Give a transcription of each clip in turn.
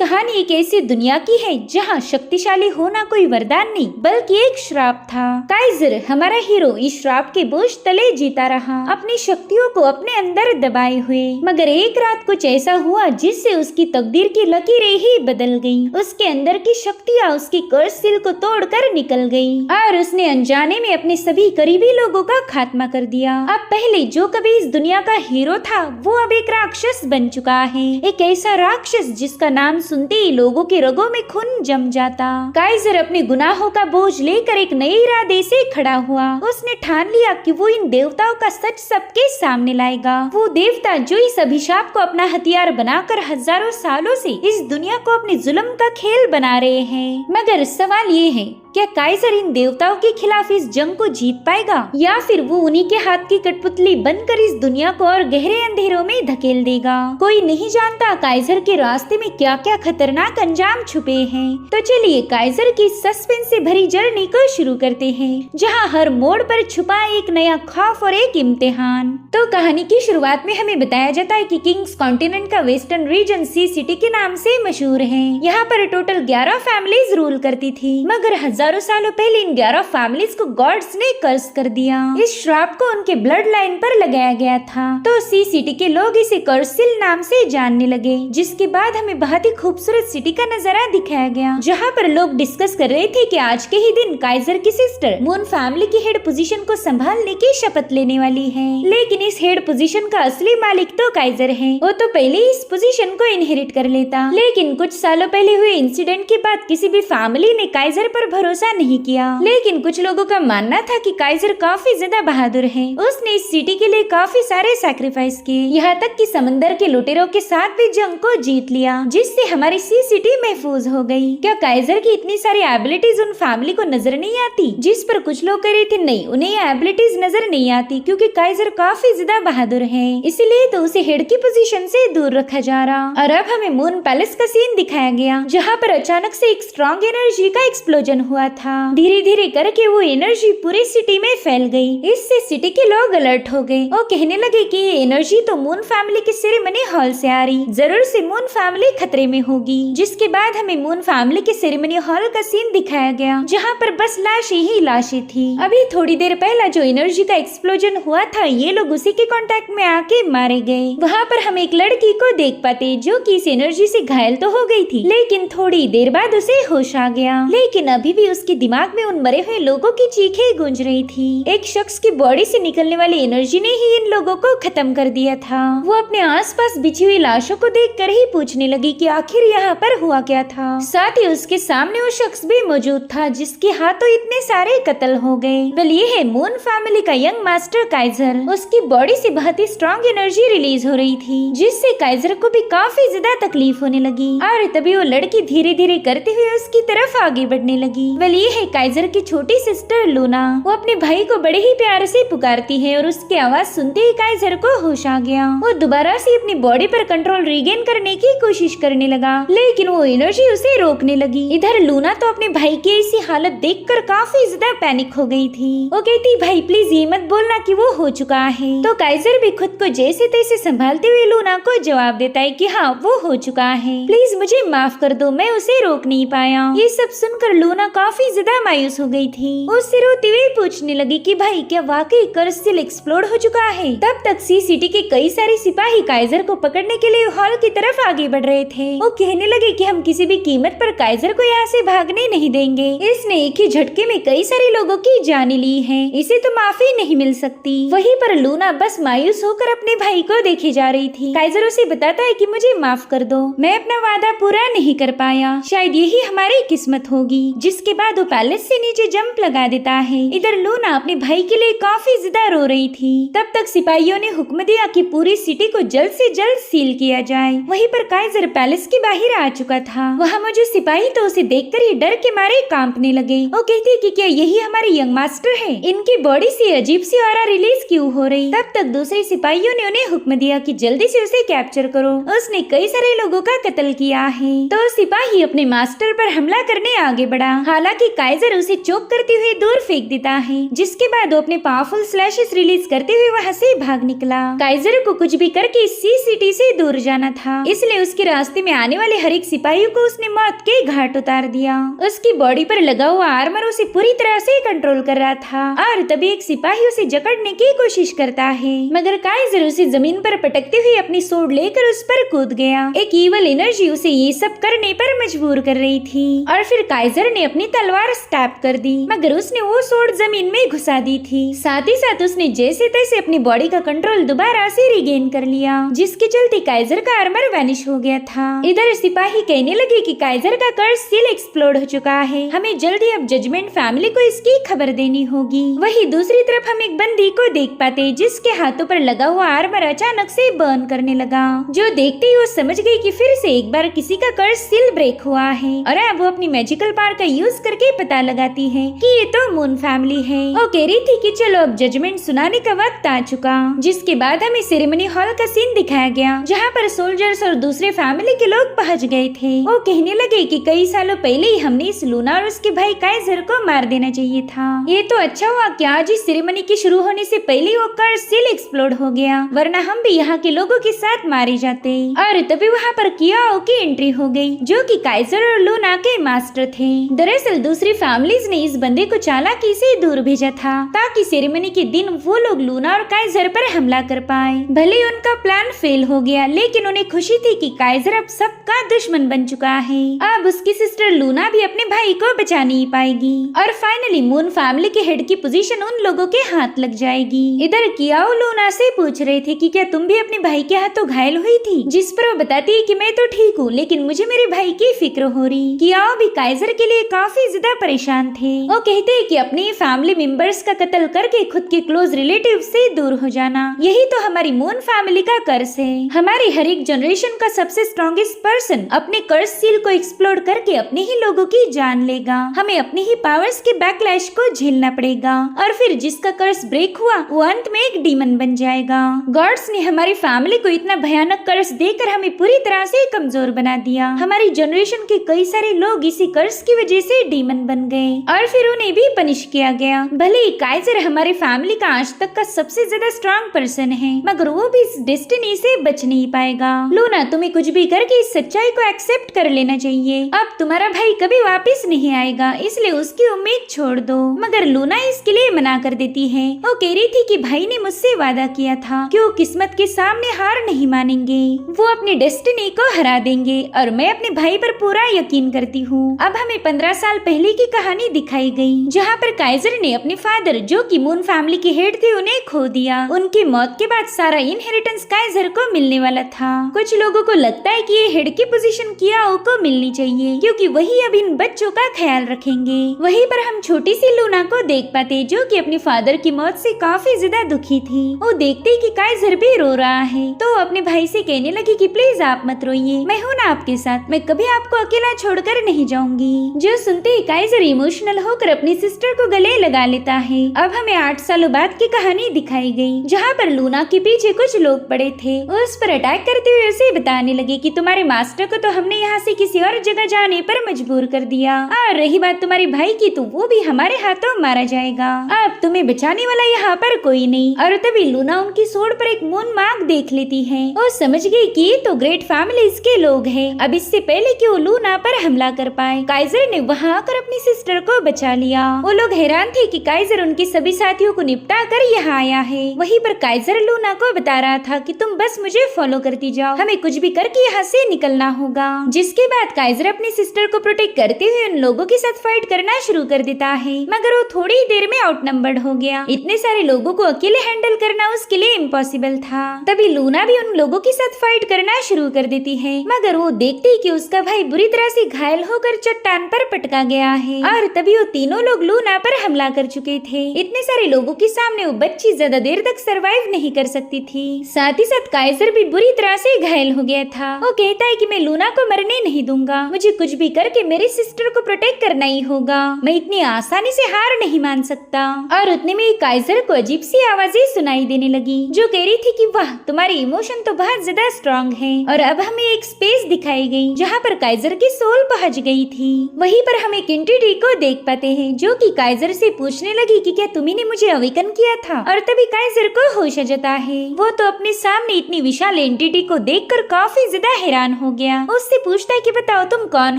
कहानी एक ऐसी दुनिया की है जहाँ शक्तिशाली होना कोई वरदान नहीं बल्कि एक श्राप था। काइजर हमारा हीरो इस श्राप के बोझ तले जीता रहा, अपनी शक्तियों को अपने अंदर दबाए हुए। मगर एक रात कुछ ऐसा हुआ जिससे उसकी तकदीर की लकीरें ही बदल गई। उसके अंदर की शक्तियाँ उसकी कर्स सील को तोड़कर निकल गई और उसने अनजाने में अपने सभी करीबी लोगों का खात्मा कर दिया। अब पहले जो कभी इस दुनिया का हीरो था वो अब एक राक्षस बन चुका है, एक ऐसा राक्षस जिसका नाम सुनते ही लोगों के रगों में खून जम जाता। काइजर अपने गुनाहों का बोझ लेकर एक नए इरादे से खड़ा हुआ। उसने ठान लिया कि वो इन देवताओं का सच सबके सामने लाएगा। वो देवता जो इस अभिशाप को अपना हथियार बनाकर हजारों सालों से इस दुनिया को अपने जुल्म का खेल बना रहे हैं। मगर सवाल ये है, क्या काइजर इन देवताओं के खिलाफ इस जंग को जीत पाएगा या फिर वो उन्हीं के हाथ की कठपुतली बनकर इस दुनिया को और गहरे अंधेरों में धकेल देगा। कोई नहीं जानता काइजर के रास्ते में क्या क्या खतरनाक अंजाम छुपे हैं। तो चलिए काइजर की सस्पेंस से भरी जर्नी को शुरू करते हैं, जहाँ हर मोड़ पर छुपा एक नया खौफ और एक इम्तिहान। तो कहानी की शुरुआत में हमें बताया जाता है कि किंग्स कॉन्टिनेंट का वेस्टर्न रीजन सी सिटी के नाम से मशहूर है। यहाँ पर टोटल 11 फैमिलीज रूल करती थी, मगर हजारों सालों पहले इन 11 फैमिलीज को गॉड्स ने कर्स कर दिया। इस श्राप को उनके ब्लड लाइन पर लगाया गया था। तो सी सिटी के लोग इसे कर्सिल नाम से जानने लगे, जिसके बाद हमें बहुत ही खूबसूरत सिटी का नजारा दिखाया गया, जहाँ पर लोग डिस्कस कर रहे थे कि आज के ही दिन काइजर की सिस्टर मून फैमिली की हेड पोजीशन को संभालने की शपथ लेने वाली है। लेकिन इस हेड पोजीशन का असली मालिक तो काइजर है। वो तो पहले इस पोजीशन को इनहेरिट कर लेता, लेकिन कुछ सालों पहले हुए इंसिडेंट के बाद किसी भी फैमिली ने काइजर पर भरोसा नहीं किया। लेकिन कुछ लोगों का मानना था कि काइजर काफी ज्यादा बहादुर है। उसने इस सिटी के लिए काफी सारे सैक्रिफाइस किए, यहाँ तक कि समंदर के लुटेरों के साथ भी जंग को जीत लिया, जिससे हमारी सी सिटी महफूज हो गई। क्या काइजर की इतनी सारी एबिलिटीज उन फैमिली को नजर नहीं आती? जिस पर कुछ लोग कह रहे थे नहीं, उन्हें ये एबिलिटीज नजर नहीं आती क्योंकि काइजर काफी ज्यादा बहादुर है, इसीलिए तो उसे हेड की पोजीशन से दूर रखा जा रहा। और अब हमें मून पैलेस का सीन दिखाया गया, जहाँ पर अचानक से एक स्ट्रॉन्ग एनर्जी का एक्सप्लोजन हुआ था। धीरे धीरे करके वो एनर्जी पूरी सिटी में फैल गई। इससे सिटी के लोग अलर्ट हो गए और कहने लगे कि ये एनर्जी तो मून फैमिली के सेरेमनी हॉल से आ रही, जरूर से मून फैमिली खतरे में होगी। जिसके बाद हमें मून फैमिली के सेरेमनी हॉल का सीन दिखाया गया, जहाँ पर बस लाशें ही लाशें थी। अभी थोड़ी देर पहला जो एनर्जी का एक्सप्लोजन हुआ था, ये लोग उसी के कांटेक्ट में आके मारे गए। वहाँ पर हम एक लड़की को देख पाते जो कि इस एनर्जी से घायल तो हो गई थी, लेकिन थोड़ी देर बाद उसे होश आ गया। लेकिन अभी भी उसके दिमाग में उन मरे हुए लोगों की चीखें गूंज रही थी। एक शख्स की बॉडी से निकलने वाली एनर्जी ने ही इन लोगों को खत्म कर दिया था। वो अपने आसपास बिछी हुई लाशों को देखकर ही पूछने लगी कि आखिर यहाँ पर हुआ क्या था। साथ ही उसके सामने वो शख्स भी मौजूद था जिसके हाथों इतने सारे कत्ल हो गए। वेल ये है मून फैमिली का यंग मास्टर काइजर। उसकी बॉडी से बहुत ही स्ट्रॉन्ग एनर्जी रिलीज हो रही थी, जिससे काइजर को भी काफी ज्यादा तकलीफ होने लगी। और तभी वो लड़की धीरे धीरे करते हुए उसकी तरफ आगे बढ़ने लगी। वेल ये है काइजर की छोटी सिस्टर लूना। वो अपने भाई को बड़े ही प्यार से पुकारती है और उसकी आवाज सुनते ही काइजर को होश आ गया। वो दोबारा से अपनी बॉडी पर कंट्रोल रीगेन करने की कोशिश करने लगा, लेकिन वो एनर्जी उसे रोकने लगी। इधर लूना तो अपने भाई की ऐसी हालत देखकर काफी ज्यादा पैनिक हो गई थी। वो कहती, भाई प्लीज ये मत बोलना कि वो हो चुका है। तो काइजर भी खुद को जैसे तैसे संभालते हुए लूना को जवाब देता है कि हाँ वो हो चुका है, प्लीज मुझे माफ कर दो, मैं उसे रोक नहीं पाया। ये सब सुनकर लूना काफी ज्यादा मायूस हो गई थी। उससे रोते हुए पूछने लगी कि भाई क्या वाकई कर्सिल एक्सप्लोड हो चुका है? तब तक सी सिटी के कई सारे सिपाही काइजर को पकड़ने के लिए हॉल की तरफ आगे बढ़ रहे थे। वो कहने लगे कि हम किसी भी कीमत पर काइजर को यहाँ से भागने नहीं देंगे। इसने एक ही झटके में कई सारे लोगों की जान ली है, इसे तो माफी नहीं मिल सकती। वहीं पर लूना बस मायूस होकर अपने भाई को देखे जा रही थी। काइजर उसे बताता है कि मुझे माफ कर दो, मैं अपना वादा पूरा नहीं कर पाया, शायद यही हमारी किस्मत होगी। जिसके बाद वो पैलेस से नीचे जंप लगा देता है। इधर लूना अपने भाई के लिए काफी ज्यादा रो रही थी। तब तक सिपाहियों ने हुक्म दिया कि पूरी सिटी को जल्द से जल्द सील किया जाए। वहीं पर काइजर पैलेस के बाहर आ चुका था। वहाँ मौजूद सिपाही तो उसे देखकर ही डर के मारे कांपने लगे। वो कहती कि क्या यही हमारे यंग मास्टर है? इनकी बॉडी से अजीब सी ऑरा रिलीज क्यों हो रही? तब तक दूसरे सिपाहियों ने उन्हें हुक्म दिया कि जल्दी से उसे कैप्चर करो, उसने कई सारे लोगों का कत्ल किया है। तो सिपाही अपने मास्टर पर हमला करने आगे बढ़ा। हालांकि काइजर उसे चोक करते हुए दूर फेंक देता है, जिसके बाद वो अपने पावरफुल स्लैशेस रिलीज करते हुए वहाँ से भाग निकला। काइजर को कुछ भी करके सी सिटी से दूर जाना था, इसलिए उसके रास्ते में आने वाले हर एक सिपाहियों को उसने मौत के घाट उतार दिया। उसकी बॉडी पर लगा हुआ आर्मर उसे पूरी तरह से कंट्रोल कर रहा था और तभी एक सिपाही उसे जकड़ने की कोशिश करता है, मगर काइजर उसे जमीन पर पटकते हुए अपनी सोड लेकर उस पर कूद गया। एक ईवल एनर्जी उसे ये सब करने पर मजबूर कर रही थी और फिर काइजर ने अपनी तलवार स्टैप कर दी, मगर उसने वो सोड जमीन में घुसा दी थी। साथ ही साथ उसने जैसे तैसे अपनी बॉडी का कंट्रोल दोबारा से रिगेन कर लिया, जिसके चलते काइजर का आर्मर वैनिश हो गया था। इधर सिपाही कहने लगे कि काइजर का कर्स सील एक्सप्लोड हो चुका है, हमें जल्दी अब जजमेंट फैमिली को इसकी खबर देनी होगी। वही दूसरी तरफ हम एक बंदी को देख पाते जिसके हाथों पर लगा हुआ आर्मर अचानक से बर्न करने लगा, जो देखते ही वो समझ गई कि फिर से एक बार किसी का कर्स सील ब्रेक हुआ है और अब वो अपनी मैजिकल पावर का यूज करके पता लगाती है कि ये तो मून फैमिली है। वो कह रही थी कि चलो अब जजमेंट सुनाने का वक्त आ चुका, जिसके बाद हमें सेरेमनी हॉल का सीन दिखाया गया जहाँ पर सोल्जर्स और दूसरे फैमिली के लोग पहुँच गए थे। वो कहने लगे कि कई सालों पहले ही हमने इस लूना और उसके भाई काइजर को मार देना चाहिए था। ये तो अच्छा हुआ कि आज इस सेरेमनी के शुरू होने से पहले वो कर्स सील एक्सप्लोड हो गया, वरना हम भी यहाँ के लोगों के साथ मारे जाते। और तभी वहाँ पर कियाओ की एंट्री हो गई, जो कि काइजर और लूना के मास्टर थे। दरअसल दूसरी फैमिलीज ने इस बंदे को चालाकी से दूर भेजा था ताकि सेरेमनी के दिन वो लोग लूना और काइजर पर हमला कर पाए। भले उनका प्लान फेल हो गया, लेकिन उन्हें खुशी थी कि काइजर अब सबका दुश्मन बन चुका है। अब उसकी सिस्टर लूना भी अपने भाई को बचा नहीं पाएगी और फाइनली मून फैमिली के हेड की पोजीशन उन लोगों के हाथ लग जाएगी। इधर कियाओ लूना से पूछ रहे थे कि क्या तुम भी अपने भाई के हाथों घायल हुई थी, जिस पर वो बताती है कि मैं तो ठीक हूँ, लेकिन मुझे मेरे भाई की फिक्र हो रही। कियाओ भी काइजर के लिए काफी ज्यादा परेशान थे। वो कहते हैं कि अपने फैमिली मेंबर्स का कत्ल करके खुद के क्लोज रिलेटिव से दूर हो जाना, यही तो हमारी मून फैमिली का कर्स है। हमारे हर एक जनरेशन का सबसे स्ट्रॉन्गेस्ट पर्सन अपने कर्स सील को एक्सप्लोड करके अपने ही लोगों की जान लेगा। हमें अपनी ही पावर्स के बैकलैश को झेलना पड़ेगा और फिर जिसका कर्स ब्रेक हुआ वो अंत में एक डीमन बन जाएगा। गॉड्स ने हमारी फैमिली को इतना भयानक कर्स देकर हमें पूरी तरह से कमजोर बना दिया। हमारी जनरेशन के कई सारे लोग इसी कर्स की वजह से डीमन बन गए और फिर उन्हें भी पनिश किया गया। भले ही काइजर हमारी फैमिली का आज तक का सबसे ज्यादा स्ट्रॉन्ग पर्सन है, मगर वो भी इस डेस्टिनी से बच नहीं पाएगा। लूना, तुम्हें कुछ भी करके इस सच्चाई को एक्सेप्ट कर लेना चाहिए। अब तुम्हारा भाई कभी वापस नहीं आएगा, इसलिए उसकी उम्मीद छोड़ दो। मगर लूना इसके लिए मना कर देती है। वो कह रही थी कि भाई ने मुझसे वादा किया था कि वो किस्मत के सामने हार नहीं मानेंगे, वो अपनी डेस्टिनी को हरा देंगे और मैं अपने भाई पर पूरा यकीन करती हूँ। अब हमें 15 साल पहले की कहानी दिखाई गई, जहाँ पर काइजर ने अपने फादर, जो कि मून फैमिली के हेड थे, उन्हें खो दिया। उनकी मौत के बाद सारा इनहेरिटेंस काइजर को मिलने वाला था। कुछ लोगों को लगता है कि ये हेड की पोजीशन कियाओ को मिलनी चाहिए, क्योंकि वही अब इन बच्चों का ख्याल रखेंगे। वहीं पर हम छोटी सी लूना को देख पाते, जो कि अपने फादर की मौत से काफी ज्यादा दुखी थी। वो देखते कि काइजर भी रो रहा है, तो अपने भाई से कहने लगी कि प्लीज आप मत रोइए, मैं हूँ ना आपके साथ, मैं कभी आपको अकेला छोड़कर नहीं जाऊंगी। जो सुनते ही काइजर इमोशनल होकर अपनी सिस्टर को गले लगा लेता है। अब हमें 8 सालों बाद की कहानी दिखाई गई, जहाँ पर लूना के पीछे कुछ लोग पड़े थे। उस पर अटैक करते हुए उसे बताने लगे कि तुम्हारे मास्टर को तो हमने यहाँ से किसी और जगह जाने पर मजबूर कर दिया, और रही बात तुम्हारे भाई की, तो वो भी हमारे हाथों मारा जाएगा। अब तुम्हें बचाने वाला यहाँ पर कोई नहीं। और तभी लूना उनकी सोड पर एक मून मार्क देख लेती है। वो समझ गई कि ये तो ग्रेट फैमिलीज के लोग हैं। अब इससे पहले कि वो लूना पर हमला कर पाए, काइजर ने वहाँ आकर अपनी सिस्टर को बचा लिया। वो लोग हैरान थे कि काइजर उनके सभी साथियों को निपटा कर यहाँ आया है। वहीं पर काइजर लूना को बता रहा था कि तुम बस मुझे फॉलो करती जाओ, हमें कुछ भी करके यहाँ से निकलना होगा। जिसके बाद काइजर अपनी सिस्टर को प्रोटेक्ट करते हुए उन लोगों के साथ फाइट करना शुरू कर देता है, मगर वो थोड़ी ही देर में आउटनंबर्ड हो गया। इतने सारे लोगों को अकेले हैंडल करना उसके लिए इम्पॉसिबल था। तभी लूना भी उन लोगों के साथ फाइट करना शुरू कर देती है, मगर वो देखती है कि उसका भाई बुरी तरह से घायल होकर चट्टान पर पटका गया है। और तभी वो तीनों लोग लूना पर हमला कर चुके थे। इतने सारे लोगों के सामने वो बच्ची ज्यादा देर तक सरवाइव नहीं कर सकती थी। साथ ही साथ काइजर भी बुरी तरह से घायल हो गया था। वो कहता है कि मैं लूना को मरने नहीं दूंगा, मुझे कुछ भी करके मेरी सिस्टर को प्रोटेक्ट करना ही होगा, मैं इतनी आसानी से हार नहीं मान सकता। और उतने में काइजर को अजीब सी आवाजें सुनाई देने लगी, जो कह रही थी कि वाह, तुम्हारी इमोशन तो बहुत ज्यादा स्ट्रॉन्ग है। और अब हमें एक स्पेस दिखाई गई, जहाँ पर काइजर की सोल पहुँच गई थी। वहीं पर हम हम एक एंटिटी को देख पाते हैं जो कि काइजर से पूछने लगी कि क्या तुम्ही ने मुझे अवेकन किया था। और तभी काइजर को होश आ जाता है। वो तो अपने सामने इतनी विशाल एंटिटी को देखकर काफी ज्यादा हैरान हो गया। उससे पूछता है कि बताओ तुम कौन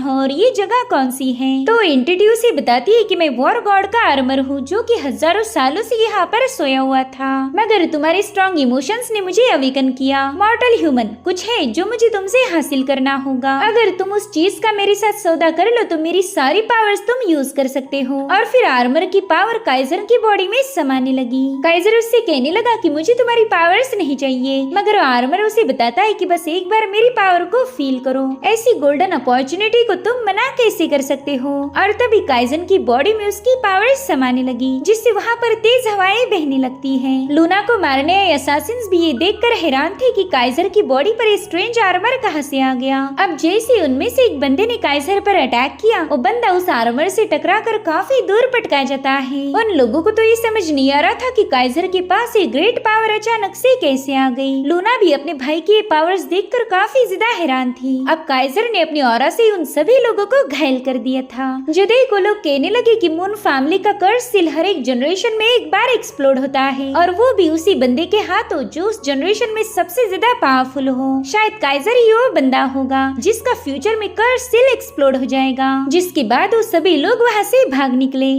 हो और ये जगह कौन सी है। तो एंटिटी उसे बताती है कि मैं वॉर गॉड का आर्मर हूँ जो कि हजारों सालों से यहाँ पर सोया हुआ था, मगर तुम्हारे स्ट्रॉन्ग इमोशंस ने मुझे अवेकन किया। मॉर्टल ह्यूमन, कुछ है जो मुझे तुमसे हासिल करना होगा। अगर तुम उस चीज का मेरे साथ सौदा कर लो तो मेरी सारी पावर्स तुम यूज कर सकते हो। और फिर आर्मर की पावर काइजर की बॉडी में समाने लगी। काइजर उससे कहने लगा कि मुझे तुम्हारी पावर्स नहीं चाहिए, मगर आर्मर उसे बताता है कि बस एक बार मेरी पावर को फील करो। ऐसी गोल्डन अपॉर्चुनिटी को तुम मना कैसे कर सकते हो। और तभी काइजन की बॉडी में उसकी पावर्स समाने लगी, जिससे वहाँ पर तेज हवाएं बहने लगती है। लूना को मारने आए असैसिन्स भी ये देखकर हैरान थे कि काइजर की बॉडी पर स्ट्रेंज आर्मर कहाँ से आ गया। अब जैसे उनमें से एक बंदे ने काइजर पर अटैक किया, वो बंदा उस आर्मर से टकराकर काफी दूर पटका जाता है। उन लोगों को तो ये समझ नहीं आ रहा था कि काइजर के पास एक ग्रेट पावर अचानक से कैसे आ गई। लूना भी अपने भाई की पावर्स देखकर काफी ज्यादा हैरान थी। अब काइजर ने अपनी ऑरा से उन सभी लोगों को घायल कर दिया था। जो देखो लोग कहने लगे कि मून फैमिली का कर्स सील हर एक जनरेशन में एक बार एक्सप्लोड होता है, और वो भी उसी बंदे के हाथों जो उस जनरेशन में सबसे ज्यादा पावरफुल हो। शायद काइजर ही वो बंदा होगा जिसका फ्यूचर में कर्स सील एक्सप्लोड हो जाएगा, जिसके बाद वो सभी लोग वहाँ से भाग निकले।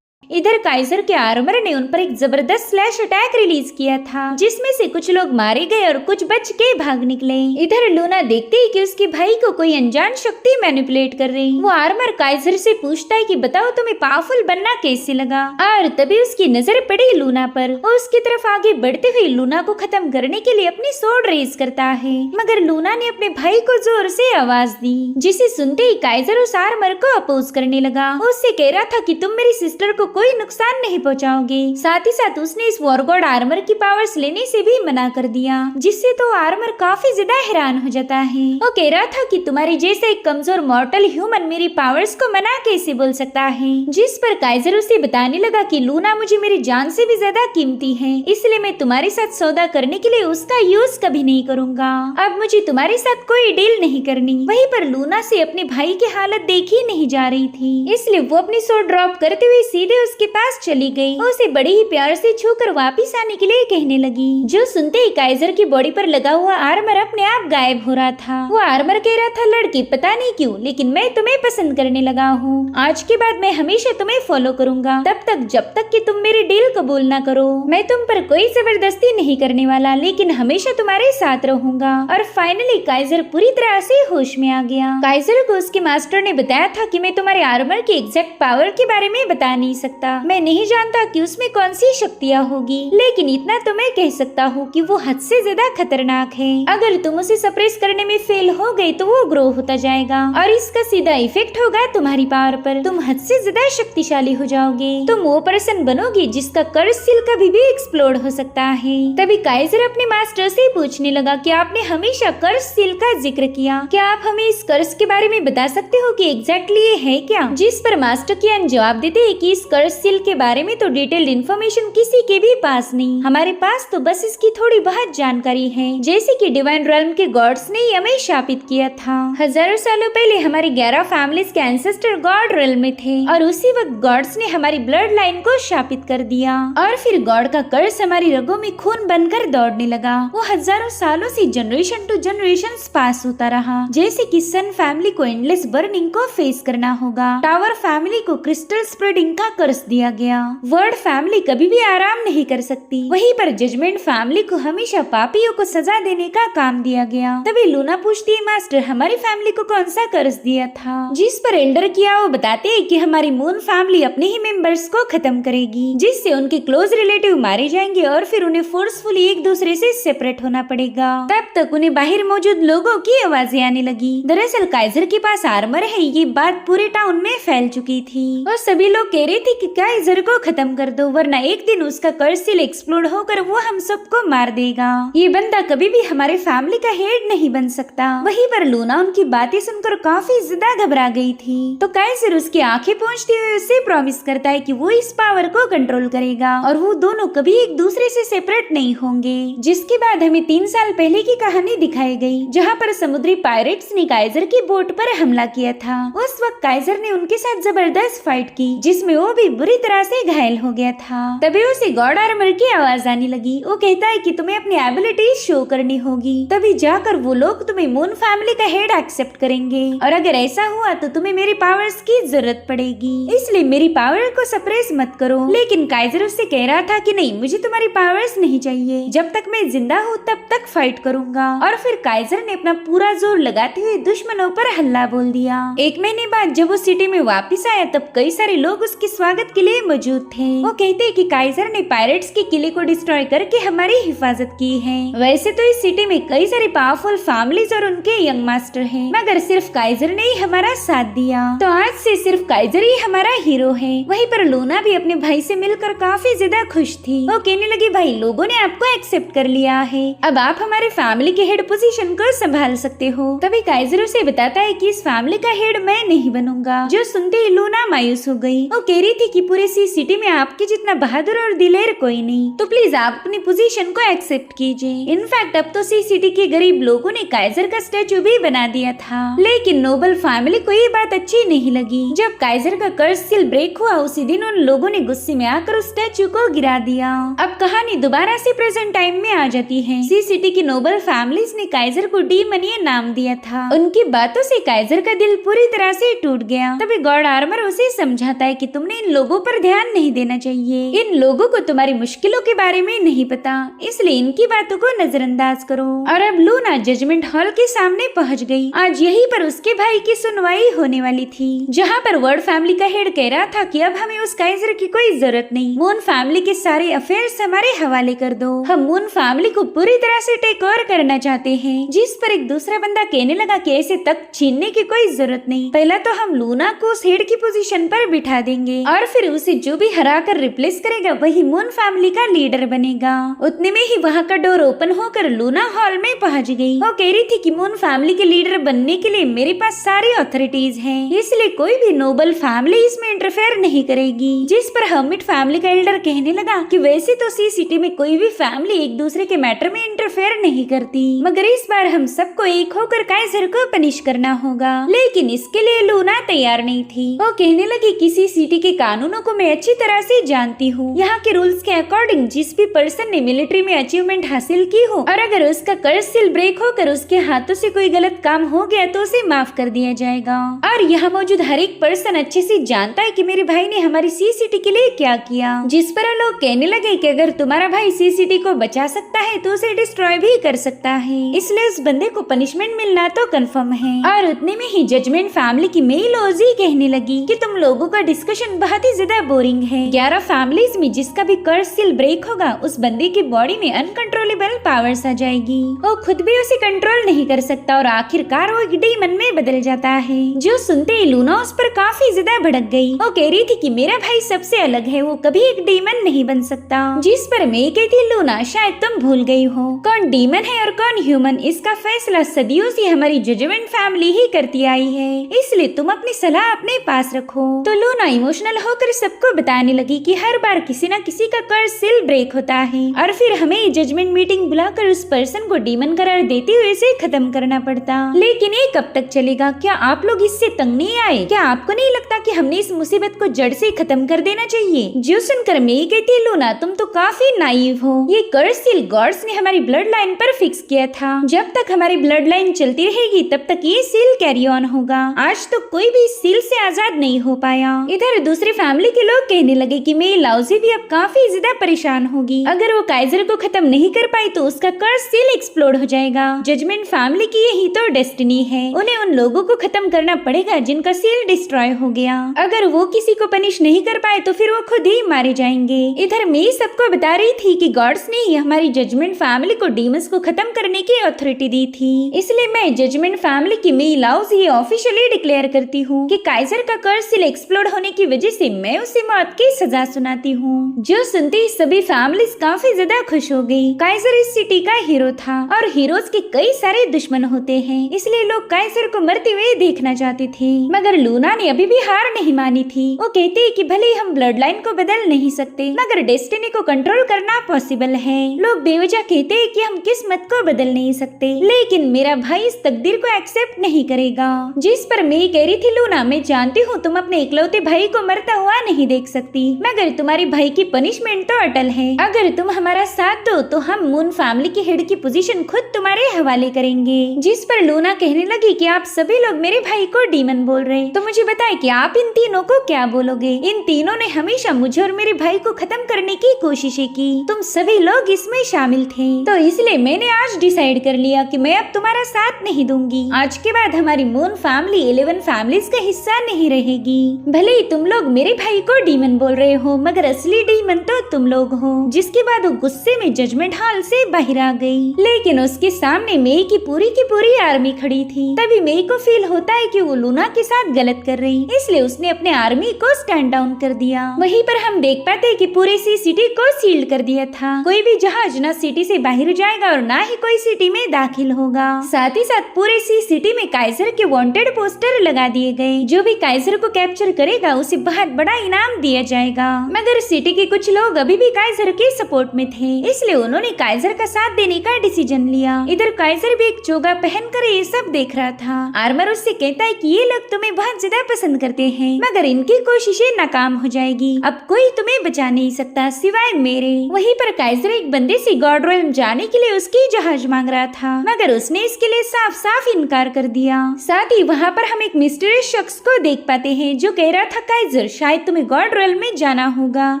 इधर काइजर के आर्मर ने उन पर एक जबरदस्त स्लैश अटैक रिलीज किया था, जिसमें से कुछ लोग मारे गए और कुछ बच के भाग निकले। इधर लूना देखती है कि उसके भाई को कोई अनजान शक्ति मैनिपुलेट कर रही। वो आर्मर काइजर से पूछता है कि बताओ तुम्हें पावरफुल बनना कैसे लगा। और तभी उसकी नजर पड़ी लूना पर। वो उसकी तरफ आगे बढ़ते हुए लूना को खत्म करने के लिए अपनी सोर्ड रेज करता है, मगर लूना ने अपने भाई को जोर से आवाज दी, जिसे सुनते ही काइजर उस आर्मर को अपोज करने लगा। उससे कह रहा था कि तुम मेरी सिस्टर को कोई नुकसान नहीं पहुंचाओगे। साथ ही साथ उसने इस वॉर गॉड आर्मर की पावर्स लेने से भी मना कर दिया, जिससे तो आर्मर काफी ज्यादा हैरान हो जाता है। वो कह रहा था कि तुम्हारी जैसे एक कमजोर मॉर्टल ह्यूमन मेरी पावर्स को मना कैसे बोल सकता है। जिस पर काइजर उसे बताने लगा कि लूना मुझे मेरी जान से भी ज्यादा कीमती है, इसलिए मैं तुम्हारे साथ सौदा करने के लिए उसका यूज कभी नहीं करूंगा। अब मुझे तुम्हारे साथ कोई डील नहीं करनी। वहीं पर लूना से अपने भाई की हालत देखी नहीं जा रही थी, इसलिए वो अपनी सोर्ड ड्रॉप करते हुए सीधे उसके पास चली गई। उसे बड़े ही प्यार से छूकर वापिस आने के लिए कहने लगी। जो सुनते ही काइजर की बॉडी पर लगा हुआ आर्मर अपने आप गायब हो रहा था। वो आर्मर कह रहा था, लड़की पता नहीं क्यों लेकिन मैं तुम्हें पसंद करने लगा हूँ। आज के बाद मैं हमेशा तुम्हें फॉलो करूंगा, तब तक जब तक कि तुम मेरी डील कबूल ना करो। मैं तुम पर कोई जबरदस्ती नहीं करने वाला, लेकिन हमेशा तुम्हारे साथ रहूंगा। और फाइनली काइजर पूरी तरह से होश में आ गया। काइजर को उसके मास्टर ने बताया था कि मैं तुम्हारे आर्मर की एग्जैक्ट पावर के बारे में बता नहीं सकता। मैं नहीं जानता कि उसमें कौन सी शक्तियाँ होगी, लेकिन इतना तो मैं कह सकता हूँ कि वो हद से ज्यादा खतरनाक है। अगर तुम उसे सप्रेस करने में फेल हो गई तो वो ग्रो होता जाएगा और इसका सीधा इफेक्ट होगा तुम्हारी पावर पर। तुम हद से ज्यादा शक्तिशाली हो जाओगे। तुम वो पर्सन बनोगी जिसका कर्स सील कभी भी एक्सप्लोड हो सकता है। तभी काइजर अपने मास्टर से पूछने लगा कि आपने हमेशा कर्स सील का जिक्र किया, क्या आप हमें इस कर्स के बारे में बता सकते हो कि एग्जैक्टली ये है क्या। जिस पर मास्टर कियान जवाब देते हैं कि इस कर्स सील के बारे में तो डिटेल्ड इन्फॉर्मेशन किसी के भी पास नहीं, हमारे पास तो बस इसकी थोड़ी बहुत जानकारी है, जैसे कि डिवाइन रेल्म के गॉड्स ने हमें शापित किया था। हजारों सालों पहले हमारी 11 फैमिलीज के एंसेस्टर गॉड रेल्म में थे और उसी वक्त गॉड्स ने हमारी ब्लड लाइन को शापित कर दिया और फिर गॉड का कर्स हमारी रगों में खून बनकर दौड़ने लगा। वो हजारों सालों से जनरेशन टू जनरेशन पास होता रहा, जैसे कि सन फैमिली को एंडलेस बर्निंग को फेस करना होगा, टावर फैमिली को क्रिस्टल स्प्रेडिंग का कर्स दिया गया, वर्ड फैमिली कभी भी आराम नहीं कर सकती, वहीं पर जजमेंट फैमिली को हमेशा पापियों को सजा देने का काम दिया गया। तभी लूना पूछती है, मास्टर हमारी फैमिली को कौन सा कर्ज दिया था। जिस पर एल्डर किया वो बताते हैं कि हमारी मून फैमिली अपने ही मेंबर्स को खत्म करेगी, जिससे उनके क्लोज रिलेटिव मारे जाएंगे और फिर उन्हें फोर्सफुली एक दूसरे से सेपरेट होना पड़ेगा। तब तक उन्हें बाहर मौजूद लोगों की आवाजें आने लगी। दरअसल काइजर के पास आर्मर है, ये बात पूरे टाउन में फैल चुकी थी और सभी लोग कह रहे थे कि काइजर को खत्म कर दो, वरना एक दिन उसका कर्ज सील एक्सप्लोड होकर वो हम सबको मार देगा। ये बंदा कभी भी हमारे फैमिली का हेड नहीं बन सकता। वहीं पर लूना उनकी बातें सुनकर काफी ज्यादा घबरा गई थी। तो काइजर उसकी आंखें पोंछते हुए उसे प्रॉमिस करता है कि वो इस पावर को कंट्रोल करेगा और वो दोनों कभी एक दूसरे से सेपरेट नहीं होंगे। जिसके बाद हमें 3 साल पहले की कहानी दिखाई गई, जहाँ पर समुद्री पायरेट्स ने काइजर की बोट पर हमला किया था। उस वक्त काइजर ने उनके साथ जबरदस्त फाइट की, जिसमें वो भी बुरी तरह से घायल हो गया था। तभी उसे गॉड आर्मर की आवाज आने लगी। वो कहता है कि तुम्हें अपनी एबिलिटीज शो करनी होगी, तभी जाकर वो लोग तुम्हें मून फैमिली का हेड एक्सेप्ट करेंगे, और अगर ऐसा हुआ तो तुम्हें मेरी पावर्स की जरूरत पड़ेगी, इसलिए मेरी पावर को सप्रेस मत करो। लेकिन काइजर उससे कह रहा था कि नहीं, मुझे तुम्हारी पावर्स नहीं चाहिए, जब तक मैं जिंदा हूँ तब तक फाइट करूंगा। और फिर काइजर ने अपना पूरा जोर लगाते हुए दुश्मनों पर हल्ला बोल दिया। 1 महीने बाद जब वो सिटी में वापस आया तब कई सारे लोग उसके स्वागत के लिए मौजूद थे। वो कहते हैं कि काइजर ने पायरेट्स के किले को डिस्ट्रॉय करके हमारी हिफाजत की है। वैसे तो इस सिटी में कई सारी पावरफुल फैमिलीज और उनके यंग मास्टर हैं, मगर सिर्फ काइजर ने ही हमारा साथ दिया, तो आज से सिर्फ काइजर ही हमारा हीरो है। वहीं पर लूना भी अपने भाई से मिलकर काफी ज्यादा खुश थी। वो कहने लगी, भाई लोगों ने आपको एक्सेप्ट कर लिया है, अब आप हमारे फैमिली के हेड पोजीशन को संभाल सकते हो। तभी काइजर उसे बताता है कि इस फैमिली का हेड मैं नहीं बनूंगा। जो सुनते ही लूना मायूस हो गई। वो कह रही थी कि पूरे सी सिटी में आपके जितना बहादुर और दिलेर कोई नहीं, तो प्लीज आप अपनी पोजीशन को एक्सेप्ट कीजिए। इनफैक्ट अब तो सी सिटी के गरीब लोगों ने काइजर का स्टैचू भी बना दिया था। लेकिन नोबल फैमिली को ये बात अच्छी नहीं लगी। जब काइजर का कर्ज सील ब्रेक हुआ उसी दिन उन लोगों ने गुस्से में आकर उस स्टैचू को गिरा दिया। अब कहानी दोबारा से प्रेजेंट टाइम में आ जाती है। सी सिटी की नोबल फैमिलीज ने काइजर को डीमनिया नाम दिया था। उनकी बातों से काइजर का दिल पूरी तरह से टूट गया। तभी गॉड आर्मर उसे समझाता है कि तुमने इन लोगों पर ध्यान नहीं देना चाहिए। इन लोगों को तुम्हारी मुश्किलों के बारे में नहीं पता, इसलिए इनकी बातों को नजरअंदाज करो। और अब लूना जजमेंट हॉल के सामने पहुंच गई। आज यहीं पर उसके भाई की सुनवाई होने वाली थी, जहां पर वर्ड फैमिली का हेड कह रहा था कि अब हमें उस काइजर की कोई जरूरत नहीं, मून फैमिली के सारे अफेयर्स हमारे हवाले कर दो। हम मून फैमिली को पूरी तरह से टेक ओवर करना चाहते हैं। जिस पर एक दूसरा बंदा कहने लगा कि ऐसे तक छीनने की कोई जरूरत नहीं, पहला तो हम लूना को उस हेड की पोजीशन पर बिठा देंगे और फिर उसे जो भी हरा कर रिप्लेस करेगा वही मून फैमिली का लीडर बनेगा। उतने में ही वहाँ का डोर ओपन होकर लूना हॉल में पहुँच गई। वो कह रही थी कि मून फैमिली के लीडर बनने के लिए मेरे पास सारी अथॉरिटीज हैं, इसलिए कोई भी नोबल फैमिली इसमें इंटरफेयर नहीं करेगी। जिस पर हर्मिट फैमिली का एल्डर कहने लगा कि वैसे तो सी सिटी में कोई भी फैमिली एक दूसरे के मैटर में इंटरफेयर नहीं करती, मगर इस बार हम सबको एक होकर काइजर को पनिश करना होगा। लेकिन इसके लिए लूना तैयार नहीं थी। वो कहने लगी किसी सिटी के कानूनों को मैं अच्छी तरह से जानती हूँ। यहाँ के रूल्स के अकॉर्डिंग जिस भी पर्सन ने मिलिट्री में अचीवमेंट हासिल की हो और अगर उसका कर्ज सील ब्रेक होकर उसके हाथों से कोई गलत काम हो गया तो उसे माफ कर दिया जाएगा। और यहाँ मौजूद हर एक पर्सन अच्छे से जानता है कि मेरे भाई ने हमारी सी सिटी के लिए क्या किया। जिस पर लोग कहने लगे कि अगर तुम्हारा भाई सी सिटी को बचा सकता है तो उसे डिस्ट्रॉय भी कर सकता है, इसलिए उस बंदे को पनिशमेंट मिलना तो कंफर्म है। और उतने में ही जजमेंट फैमिली की मेल ओजी कहने लगी कि तुम लोगों का डिस्कशन बहुत ही ज्यादा बोरिंग है। 11 फैमिलीज में जिसका भी कर्ज सील ब्रेक होगा उस बंदे की बॉडी में अनकंट्रोलेबल पावर्स आ जाएगी। वो खुद भी उसे कंट्रोल नहीं कर सकता और आखिरकार वो एक डीमन में बदल जाता है। जो सुनते ही लूना उस पर काफी ज्यादा भड़क गई। वो कह रही थी कि मेरा भाई सबसे अलग है, वो कभी एक डीमन नहीं बन सकता। जिस पर मैं कहती लूना शायद तुम भूल गई हो कौन डीमन है और कौन ह्यूमन, इसका फैसला सदियों से हमारी जजमेंट फैमिली ही करती आई है, इसलिए तुम अपनी सलाह अपने पास रखो। तो लूना इमोशनल होकर सबको बताने लगी कि हर बार किसी न किसी का कर्ज सील ब्रेक होता है और फिर हमें जजमेंट मीटिंग बुलाकर उस पर्सन को डीमन करार देते हुए इसे खत्म करना पड़ता। लेकिन ये कब तक चलेगा? क्या आप लोग इससे तंग नहीं आए? क्या आपको नहीं लगता कि हमने इस मुसीबत को जड़ से खत्म कर देना चाहिए? जो सुनकर मैं कहती लूना तुम तो काफी नाइव हो। ये कर्ज सील गॉड्स ने हमारी ब्लड लाइन पर फिक्स किया था। जब तक हमारी ब्लड लाइन चलती रहेगी तब तक ये सील कैरी ऑन होगा। आज तो कोई भी इस सील से आजाद नहीं हो पाया। इधर दूसरी फैमिली के लोग कहने लगे कि मेरी लाउजी भी अब काफी ज्यादा परेशान होगी। अगर वो काइजर को खत्म नहीं कर पाई तो उसका कर्ज सील एक्सप्लोड हो जाएगा। जजमेंट फैमिली की यही तो डेस्टिनी है। उन्हें उन लोगों को खत्म करना पड़ेगा जिनका सील डिस्ट्रॉय हो गया। अगर वो किसी को पनिश नहीं कर पाए तो फिर वो खुद ही मारे जाएंगे। इधर मैं सबको बता रही थी कि गॉड्स ने ही हमारी जजमेंट फैमिली को डीमंस को खत्म करने की अथॉरिटी दी थी, इसलिए मैं जजमेंट फैमिली की मेरी लाउज ये ऑफिशियली डिक्लेयर करती हूँ कि काइजर का कर्ज सील एक्सप्लोड होने की वजह से मैं उसे मौत की सजा सुनाती हूँ। जो सुनते ही सभी फैमिलीज काफी ज्यादा खुश हो गई। काइजर इस सिटी का हीरो था और हीरोज के कई सारे दुश्मन होते हैं, इसलिए लोग काइजर को मरते हुए देखना चाहते थे। मगर लूना ने अभी भी हार नहीं मानी थी। वो कहती है कि भले हम ब्लड लाइन को बदल नहीं सकते, मगर डेस्टिनी को कंट्रोल करना पॉसिबल है। लोग बेवजह कहते हैं कि हम किस्मत को बदल नहीं सकते, लेकिन मेरा भाई इस तकदीर को एक्सेप्ट नहीं करेगा। जिस पर मैं कह रही थी, लूना मैं जानती हूँ तुम अपने इकलौते भाई को मरता हुआ नहीं देख सकती, मगर तुम्हारे भाई की पनिशमेंट तो अटल है। अगर तुम हमारा साथ दो तो हम मून फैमिली के हेड की पोजीशन खुद तुम्हारे हवाले करेंगे। जिस पर लूना कहने लगी कि आप सभी लोग मेरे भाई को डीमन बोल रहे, तो मुझे बताएं कि आप इन तीनों को क्या बोलोगे। इन तीनों ने हमेशा मुझे और मेरे भाई को खत्म करने की कोशिशें की, तुम सभी लोग इसमें शामिल थे, तो इसलिए मैंने आज डिसाइड कर लिया कि मैं अब तुम्हारा साथ नहीं दूंगी। आज के बाद हमारी मून फैमिली 11 फैमिलीज का हिस्सा नहीं रहेगी। भले ही तुम लोग मेरे भाई को डीमन बोल रहे हो, मगर असली डीमन तो तुम लोग हो। जिसके बाद वो गुस्से में जजमेंट हॉल से बाहर आ गई, लेकिन उसके सामने मेई की पूरी आर्मी खड़ी थी। तभी मेई को फील होता है कि वो लूना के साथ गलत कर रही, इसलिए उसने अपने आर्मी को स्टैंड डाउन कर दिया। वहीं पर हम देख पाते हैं कि पूरे सिटी को सील्ड कर दिया था। कोई भी जहाज न सिटी से बाहर जाएगा और न ही कोई सिटी में दाखिल होगा। साथ ही साथ पूरे सिटी में काइजर के वांटेड पोस्टर लगा दिए गए। जो भी काइजर को कैप्चर करेगा उसे बहुत बड़ा इनाम दिया जाएगा। मगर सिटी के कुछ लोग अभी भी काइजर के सपोर्ट में थे, इसलिए उन्होंने काइजर का साथ देने का डिसीजन लिया। इधर काइजर भी एक चोगा पहनकर ये सब देख रहा था। आर्मर उससे कहता है कि ये लोग तुम्हें बहुत ज्यादा पसंद करते हैं, मगर इनकी कोशिशें नाकाम हो जाएगी। अब कोई तुम्हें बचा नहीं सकता सिवाय मेरे। वहीं पर काइजर एक बंदे से गॉड रोयम जाने के लिए उसकी जहाज मांग रहा था, मगर उसने इसके लिए साफ साफ इनकार कर दिया। साथ ही वहाँ पर हम एक मिस्टीरियस शख्स को देख पाते हैं जो कह रहा था, काइजर शायद तुम्हें गॉड रोयल में जाना होगा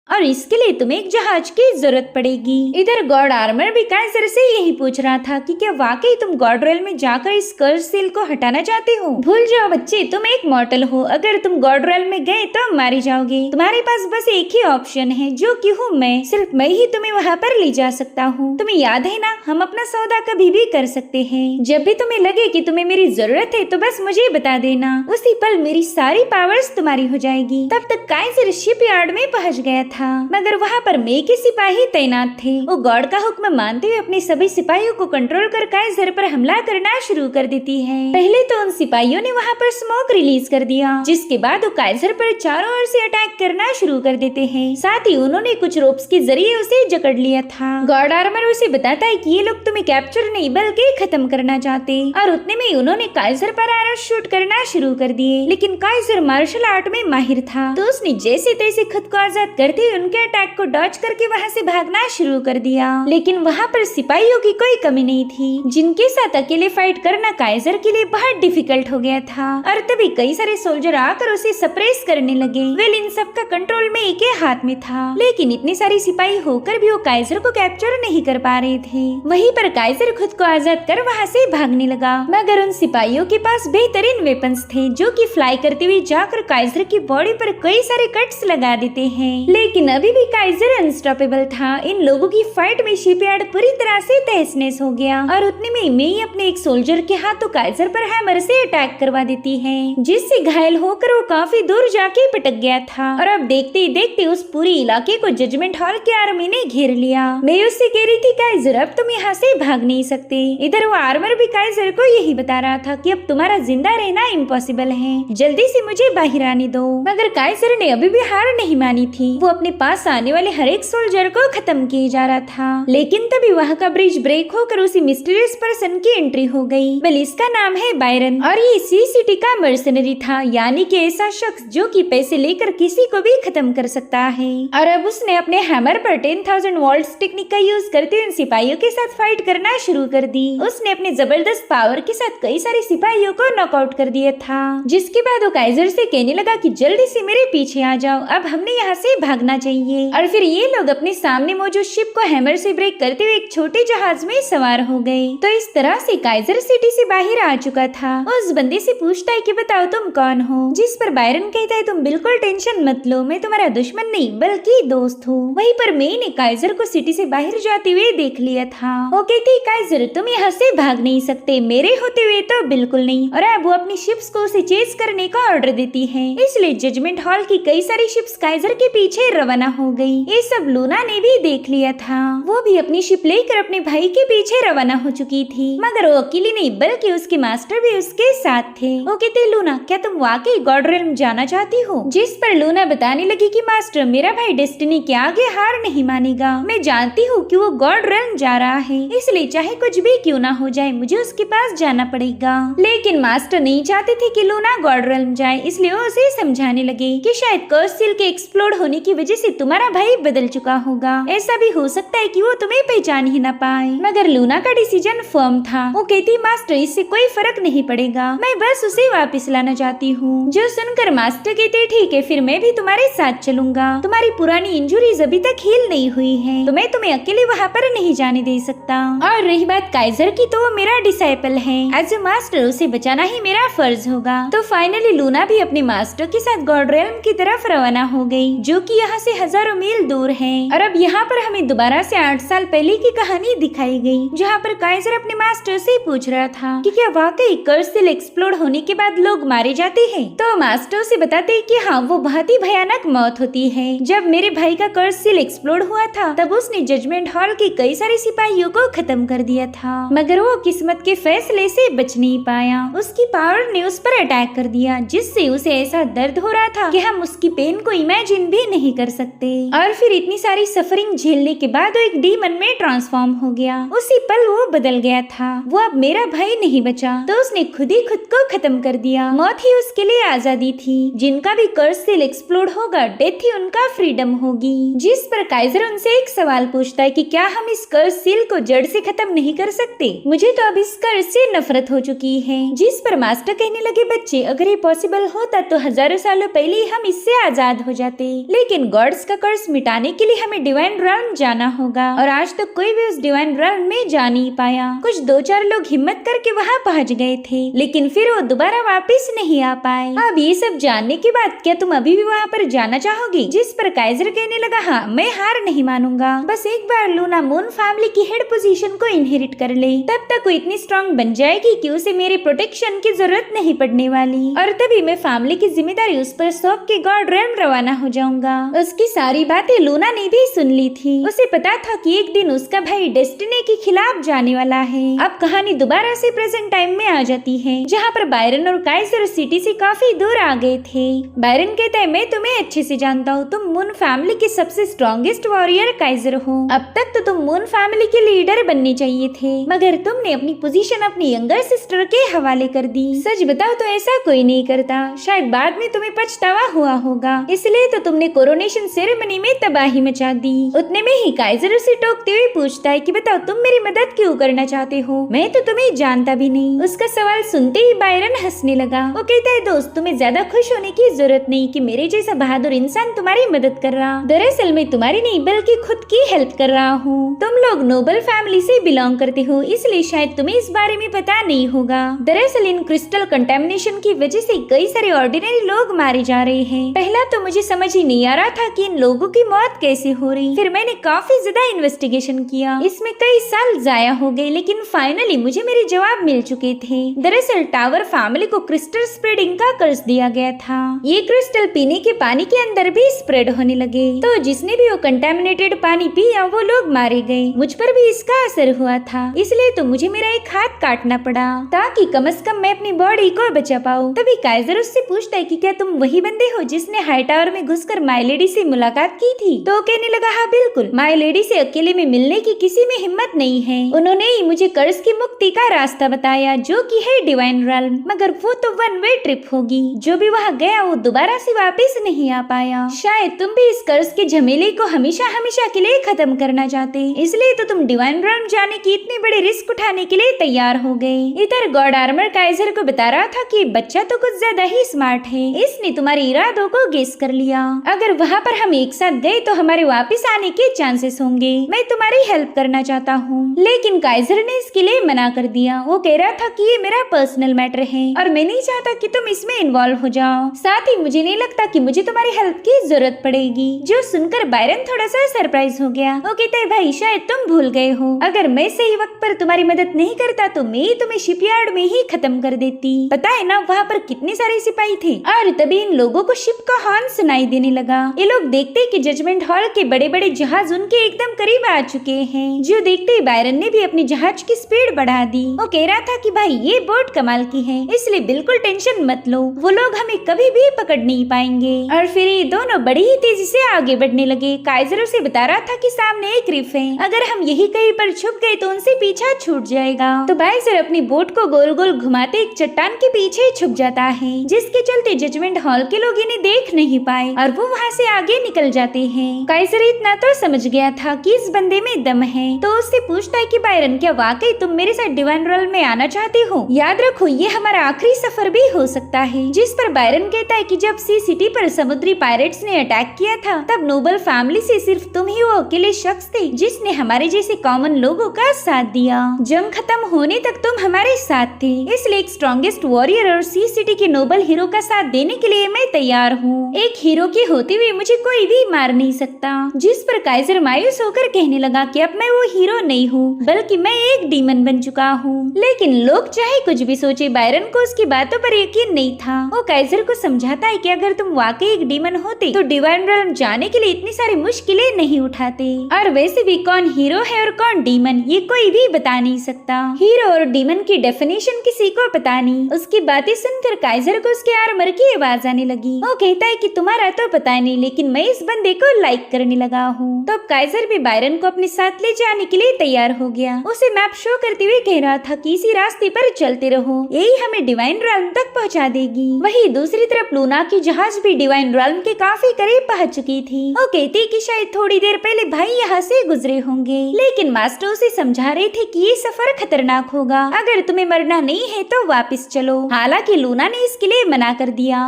और इसके लिए तुम्हें एक जहाज की जरूरत पड़ेगी। इधर गॉड आर्मर भी काइजर से यही पूछ रहा था कि क्या वाकई तुम गॉड रोयल में जाकर इस कर्स सील को हटाना चाहते हो। भूल जाओ बच्चे, तुम एक मॉर्टल हो। अगर तुम गॉड रोयल में गए तो मारे जाओगे। तुम्हारे पास बस एक ही ऑप्शन है, जो कि हूँ मैं। सिर्फ मैं ही तुम्हें वहाँ पर ले जा सकता हूँ। तुम्हें याद है ना, हम अपना सौदा कभी भी कर सकते हैं। जब भी तुम्हें लगे कि तुम्हें मेरी जरूरत है तो बस मुझे बता देना, उसी पल मेरी सारी पावर्स तुम्हारी हो जाएगी। तब तक काइजर शिपयार्ड में पहुँच गया था, मगर वहाँ पर मेई के सिपाही तैनात थे। वो गॉड का हुक्म मानते हुए अपने सभी सिपाहियों को कंट्रोल कर काइजर पर हमला करना शुरू कर देती है। पहले तो उन सिपाहियों ने वहाँ पर स्मोक रिलीज कर दिया, जिसके बाद वो काइजर पर चारों ओर से अटैक करना शुरू कर देते हैं। साथ ही उन्होंने कुछ रोप्स के जरिए उसे जकड़ लिया था। गॉड आर्मर उसे बताता है कि ये लोग तुम्हें कैप्चर नहीं बल्कि खत्म करना चाहते, और उतने में उन्होंने काइजर पर एरो शूट करना शुरू कर दिए। लेकिन काइजर मार्शल आर्ट में माहिर था, तो उसने जैसे तैसे खुद को आजाद करते हुए उनके अटैक को डॉज करके वहाँ से भागना शुरू कर दिया। लेकिन वहाँ पर सिपाहियों की कोई कमी नहीं थी, जिनके साथ अकेले फाइट करना काइजर के लिए बहुत डिफिकल्ट हो गया था। और तभी कई सारे सोल्जर आकर उसे सप्रेस करने लगे। वेल, इन सब का कंट्रोल में एक ही हाथ में था, लेकिन इतने सारे सिपाही होकर भी वो काइजर को कैप्चर नहीं कर पा रहे थे। वहीं पर काइजर खुद को आजाद कर वहाँ से भागने लगा, मगर उन सिपाहियों के पास बेहतरीन वेपन्स थे, जो कि फ्लाई करते हुए जाकर काइजर की बॉडी पर कई सारे कट्स लगा देते हैं। लेकिन अभी भी काइजर अनस्टॉपेबल था। इन लोगों की फाइट में शिपयार्ड पूरी तरह से तहस नहस हो गया, और उतने में मेई अपने एक सोल्जर के हाथों काइजर पर हैमर से अटैक करवा देती है, जिससे घायल होकर वो काफी दूर जाके पटक गया था। और अब देखते ही देखते उस पूरी इलाके को जजमेंट हॉल के आर्मी ने घेर लिया। मैं उससे कह रही थी, काइजर अब तुम यहाँ से भाग नहीं सकते। इधर वो आर्मर भी काइजर को यही बता रहा था कि अब तुम्हारा जिंदा रहना इम्पॉसिबल है, जल्दी से मुझे बाहर आने दो। मगर काइजर ने अभी भी हार नहीं मानी थी। वो अपने पास आने वाले हर एक सोल्जर को खत्म किए जा रहा था। लेकिन तभी वहाँ का ब्रिज ब्रेक होकर उसी मिस्टीरियस पर्सन की एंट्री हो गई। वेल, इसका नाम है बायरन, और ये इसी सिटी का मर्सनरी था, यानी कि ऐसा शख्स जो कि पैसे लेकर किसी को भी खत्म कर सकता है। और अब उसने अपने हैमर पर 10,000 वॉल्ट्स टेक्निक का यूज करते हुए सिपाहियों के साथ फाइट करना शुरू कर दी। उसने अपने जबरदस्त पावर के साथ कई सारे सिपाहियों को नॉकआउट कर दिया था, जिसके बाद वो काइजर से कहने लगा कि जल्दी से मेरे पीछे आ जाओ, अब हमने यहाँ से भागना होना चाहिए। और फिर ये लोग अपने सामने मौजूद शिप को हैमर से ब्रेक करते हुए एक छोटे जहाज में सवार हो गए। तो इस तरह से काइजर सिटी से बाहर आ चुका था। उस बंदे से पूछता है कि बताओ तुम कौन हो, जिस पर बायरन कहता है तुम बिल्कुल टेंशन मत लो, मैं तुम्हारा दुश्मन नहीं बल्कि दोस्त हूँ। वहीं पर मे ने काइजर को सिटी से बाहर जाते हुए देख लिया था। वो कहती काइजर तुम यहाँ से भाग नहीं सकते, मेरे होते हुए तो बिल्कुल नहीं। और अब वो अपनी शिप्स को उसे चेस करने का ऑर्डर देती है। इसलिए जजमेंट हॉल की कई सारी शिप्स काइजर के पीछे रवाना हो गई। ये सब लूना ने भी देख लिया था। वो भी अपनी शिप लेकर अपने भाई के पीछे रवाना हो चुकी थी, मगर वो अकेली नहीं बल्कि उसके मास्टर भी उसके साथ थे। वो कहते लूना क्या तुम वाकई गॉड रेल्म जाना चाहती हो? जिस पर लूना बताने लगी कि मास्टर मेरा भाई डेस्टिनी के आगे हार नहीं मानेगा। मैं जानती हूँ कि वो गॉड रेल्म जा रहा है, इसलिए चाहे कुछ भी क्यों ना हो जाए मुझे उसके पास जाना पड़ेगा। लेकिन मास्टर नहीं चाहते थे कि लूना गॉड रेल्म जाए, इसलिए वो उसे समझाने लगे कि शायद कर्स सील के एक्सप्लोड होने की वजह से तुम्हारा भाई बदल चुका होगा। ऐसा भी हो सकता है कि वो तुम्हें पहचान ही ना पाए। मगर लूना का डिसीजन फर्म था। वो कहती मास्टर इससे कोई फर्क नहीं पड़ेगा, मैं बस उसे वापस लाना चाहती हूँ। जो सुनकर मास्टर कहते ठीक है फिर मैं भी तुम्हारे साथ चलूंगा, तुम्हारी पुरानी इंजुरीज अभी तक हील नहीं हुई है तो मैं तुम्हें अकेले वहाँ पर नहीं जाने दे सकता। और रही बात काइजर की तो वो मेरा डिसाइपल है, एज ए मास्टर उसे बचाना ही मेरा फर्ज होगा। तो फाइनली लूना भी अपने मास्टर के साथ गॉड रेल्म की तरफ रवाना हो गई, जो कि यहाँ से हजारों मील दूर है। और अब यहाँ पर हमें दोबारा से 8 साल पहले की कहानी दिखाई गई, जहाँ पर काइजर अपने मास्टर से पूछ रहा था कि क्या वाकई कर्स सील एक्सप्लोड होने के बाद लोग मारे जाते हैं। तो मास्टर उसे बताते कि हाँ वो बहुत ही भयानक मौत होती है। जब मेरे भाई का कर्स सील एक्सप्लोड हुआ था तब उसने जजमेंट हॉल के कई सारे सिपाहियों को खत्म कर दिया था, मगर वो किस्मत के फैसले से बच नहीं पाया। उसकी पावर ने उस पर अटैक कर दिया, जिससे उसे ऐसा दर्द हो रहा था कि हम उसकी पेन को इमेजिन भी नहीं कर सकते। और फिर इतनी सारी सफरिंग झेलने के बाद वो एक डीमन में ट्रांसफॉर्म हो गया। उसी पल वो बदल गया था। वो अब मेरा भाई नहीं बचा तो उसने खुद ही खुद को खत्म कर दिया। मौत ही उसके लिए आजादी थी। जिनका भी कर्स सील एक्सप्लोड होगा डेथ ही उनका फ्रीडम होगी। जिस पर काइजर उनसे एक सवाल पूछता है कि क्या हम इस कर्स सील को जड़ से खत्म नहीं कर सकते? मुझे तो अब इस कर्स से नफरत हो चुकी है। जिस पर मास्टर कहने लगे बच्चे अगर ये पॉसिबल होता तो हजारों सालों पहले ही हम इससे आजाद हो जाते, लेकिन गॉड्स का कर्स मिटाने के लिए हमें डिवाइन रेल्म जाना होगा और आज तक कोई भी उस डिवाइन रेल्म में जा नहीं पाया। कुछ 2-4 लोग हिम्मत करके वहाँ पहुँच गए थे, लेकिन फिर वो दोबारा वापस नहीं आ पाए। अब ये सब जानने के बाद क्या तुम अभी भी वहाँ पर जाना चाहोगी? जिस पर काइजर कहने लगा हाँ मैं हार नहीं मानूंगा, बस एक बार लूना मून फैमिली की हेड पोजीशन को इनहेरिट कर ले, तब तक वो इतनी स्ट्रांग बन जाएगी कि उसे मेरे प्रोटेक्शन की जरूरत नहीं पड़ने वाली। और तभी मैं फैमिली की जिम्मेदारी उस पर सौंप के गॉड रेल्म रवाना हो जाऊंगा। उसकी सारी बातें लूना ने भी सुन ली थी। उसे पता था कि एक दिन उसका भाई डेस्टिनी के खिलाफ जाने वाला है। अब कहानी दोबारा से प्रेजेंट टाइम में आ जाती है, जहाँ पर बायरन और काइजर सिटी से काफी दूर आ गए थे। बायरन कहता है मैं तुम्हें अच्छे से जानता हूँ, तुम मून फैमिली के सबसे स्ट्रॉन्गेस्ट वॉरियर काइजर हो। अब तक तो तुम मून फैमिली के लीडर बनने चाहिए थे, मगर तुमने अपनी पोजीशन अपनी यंगर सिस्टर के हवाले कर दी। सच बताओ तो ऐसा कोई नहीं करता, शायद बाद में तुम्हें पछतावा हुआ होगा, इसलिए तो तुमने कोरोनेशन सेरेमनी में तबाही मचा दी। उतने में ही काइजर उसे टोकते हुए पूछता है कि बताओ तुम मेरी मदद क्यों करना चाहते हो, मैं तो तुम्हें जानता भी नहीं। उसका सवाल सुनते ही बायरन हंसने लगा। वो कहता है दोस्त तुम्हें ज्यादा खुश होने की जरूरत नहीं कि मेरे जैसा बहादुर इंसान तुम्हारी मदद कर रहा। दरअसल मैं तुम्हारी नहीं बल्कि खुद की हेल्प कर रहा हूँ। तुम लोग नोबल फैमिली से बिलोंग करते हो, इसलिए शायद तुम्हें इस बारे में पता नहीं होगा। दरअसल इन क्रिस्टल कंटेमिनेशन की वजह से कई सारे ऑर्डिनरी लोग मारे जा रहे हैं। पहला तो मुझे समझ ही नहीं आ रहा था कि इन लोगों की मौत कैसे हो रही। फिर मैंने काफी ज्यादा इन्वेस्टिगेशन किया, इसमें कई साल जाया हो गए, लेकिन फाइनली मुझे मेरे जवाब मिल चुके थे। दरअसल टावर फैमिली को क्रिस्टल स्प्रेडिंग का कर्ज दिया गया था। ये क्रिस्टल पीने के पानी के अंदर भी स्प्रेड होने लगे, तो जिसने भी वो कंटेमिनेटेड पानी पिया वो लोग मारे गए। मुझ पर भी इसका असर हुआ था, इसलिए तो मुझे मेरा एक हाथ काटना पड़ा ताकि कम से कम मैं अपनी बॉडी को बचा पाऊँ। तभी काइजर उससे पूछता है कि क्या तुम वही बंदे हो जिसने हाई टावर में घुसकर माई लेडी से मुलाकात की थी? तो कहने लगा हाँ बिल्कुल, माई लेडी से अकेले में मिलने की किसी में हिम्मत नहीं है। उन्होंने ही मुझे कर्ज की मुक्ति का रास्ता बताया जो कि है डिवाइन रेल्म, मगर वो तो 1 वे ट्रिप होगी। जो भी वहाँ गया वो दोबारा से वापस नहीं आ पाया। शायद तुम भी इस कर्ज के झमेले को हमेशा हमेशा के लिए खत्म करना चाहते, इसलिए तो तुम डिवाइन रेल्म जाने की इतने बड़े रिस्क उठाने के लिए तैयार हो गए। इधर गॉड आर्मर काइजर को बता रहा था कि बच्चा तो कुछ ज्यादा ही स्मार्ट है, इसने तुम्हारे इरादों को गेस कर लिया। अगर वहाँ पर हम एक साथ गए तो हमारे वापस आने के चांसेस होंगे। मैं तुम्हारी हेल्प करना चाहता हूँ। लेकिन काइजर ने इसके लिए मना कर दिया। वो कह रहा था कि ये मेरा पर्सनल मैटर है और मैं नहीं चाहता कि तुम इसमें इन्वॉल्व हो जाओ। साथ ही मुझे नहीं लगता कि मुझे तुम्हारी हेल्प की जरूरत पड़ेगी। जो सुनकर बायरन थोड़ा सा सरप्राइज हो गया। वो कहता है भाई शायद तुम भूल गए हो, अगर मैं सही वक्त पर तुम्हारी मदद नहीं करता तो मैं तुम्हें शिपयार्ड में ही खत्म कर देती। पता है ना वहाँ पर कितने सारे सिपाही थे। और तभी इन लोगों को शिप का हॉर्न सुनाई देने लगा। ये लोग देखते कि जजमेंट हॉल के बड़े बड़े जहाज उनके एकदम करीब आ चुके हैं। जो देखते ही बायरन ने भी अपनी जहाज की स्पीड बढ़ा दी। वो कह रहा था कि भाई ये बोट कमाल की है, इसलिए बिल्कुल टेंशन मत लो, वो लोग हमें कभी भी पकड़ नहीं पाएंगे। और फिर ये दोनों बड़ी ही तेजी से आगे बढ़ने लगे। काइजर उसे बता रहा था कि सामने एक रिफ है, अगर हम यही कहीं पर छुप गए तो उनसे पीछा छूट जाएगा। तो बाइजर अपनी बोट को गोल गोल घुमाते एक चट्टान के पीछे छुप जाता है, जिसके चलते जजमेंट हॉल के लोग इन्हें देख नहीं पाए और वो वहाँ से आगे निकल जाते हैं। काइजर इतना तो समझ गया था कि इस बंदे में दम है, तो उससे पूछता है कि बायरन क्या वाकई तुम मेरे साथ डिवाइन रॉल में आना चाहते हो? याद रखो ये हमारा आखिरी सफर भी हो सकता है। जिस पर बायरन कहता है कि जब सी सिटी पर समुद्री पायरेट्स ने अटैक किया था तब नोबल फैमिली से सिर्फ तुम ही वो अकेले शख्स थे जिसने हमारे जैसे कॉमन लोगों का साथ दिया। जंग खत्म होने तक तुम हमारे साथ थे, इसलिए एक स्ट्रॉन्गेस्ट वॉरियर और सी सिटी के नोबल हीरो का साथ देने के लिए मैं तैयार हूँ। एक हीरो के होते हुए मुझे कोई भी मार नहीं सकता। जिस पर काइजर मायूस होकर कहने लगा कि अब मैं वो हीरो नहीं हूँ बल्कि मैं एक डीमन बन चुका हूँ। लेकिन लोग चाहे कुछ भी सोचे, बायरन को उसकी बातों पर यकीन नहीं था। वो काइजर को समझाता है कि अगर तुम वाकई एक डीमन होते तो डिवाइन रॉल्म जाने के लिए इतनी सारी मुश्किलें नहीं उठाते। और वैसे भी कौन हीरो है और कौन डीमन ये कोई भी बता नहीं सकता। हीरो और डीमन की डेफिनेशन किसी को पता नहीं। उसकी बातें सुनकर काइजर को उसके आर्मर की आवाज आने लगी। वो कहता है कि तुम्हारा तो पता नहीं, लेकिन मैं इस बंदे को लाइक करने लगा हूँ। तो अब काइजर भी बायरन को अपने साथ ले जाने के लिए तैयार हो गया। उसे मैप शो करते हुए कह रहा था कि इसी रास्ते पर चलते रहो, यही हमें डिवाइन रॉल्म तक पहुंचा देगी। वहीं दूसरी तरफ लूना की जहाज भी डिवाइन रॉल्म के काफी करीब पहुंच चुकी थी। वो कहती कि शायद थोड़ी देर पहले भाई यहाँ से गुजरे होंगे, लेकिन मास्टर उसे समझा रहे थे कि ये सफर खतरनाक होगा, अगर तुम्हें मरना नहीं है तो वापस चलो। हालांकि लूना ने इसके लिए मना कर दिया।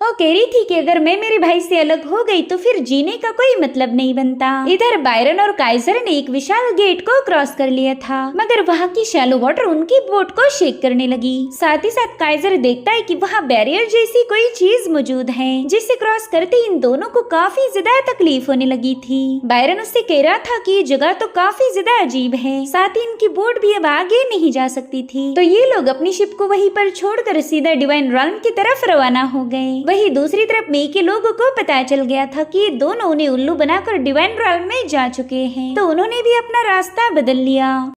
वो कह रही थी कि अगर मैं मेरे भाई से अलग हो गई तो फिर जीने का कोई मतलब नहीं बनता। इधर बायरन और काइजर ने एक विशाल गेट को क्रॉस कर लिया था, मगर वहाँ की शैलो वाटर उनकी बोट को शेक करने लगी। साथ ही साथ काइजर देखता है कि वहाँ बैरियर जैसी कोई चीज मौजूद है, जिसे क्रॉस करते इन दोनों को काफी ज्यादा तकलीफ होने लगी थी। बायरन उससे कह रहा था कि ये जगह तो काफी ज्यादा अजीब है, साथ ही इनकी बोट भी अब आगे नहीं जा सकती थी। तो ये लोग अपनी शिप को वहीं पर छोड़कर सीधा डिवाइन रॉल्म की तरफ रवाना हो गए। वहीं दूसरी तरफ मे के लोगों को पता चल गया था कि ये दोनों उन्हें उल्लू बनाकर डिवाइन रॉल्म में जा चुके हैं, तो उन्होंने भी अपना रास्ता बदल लिया।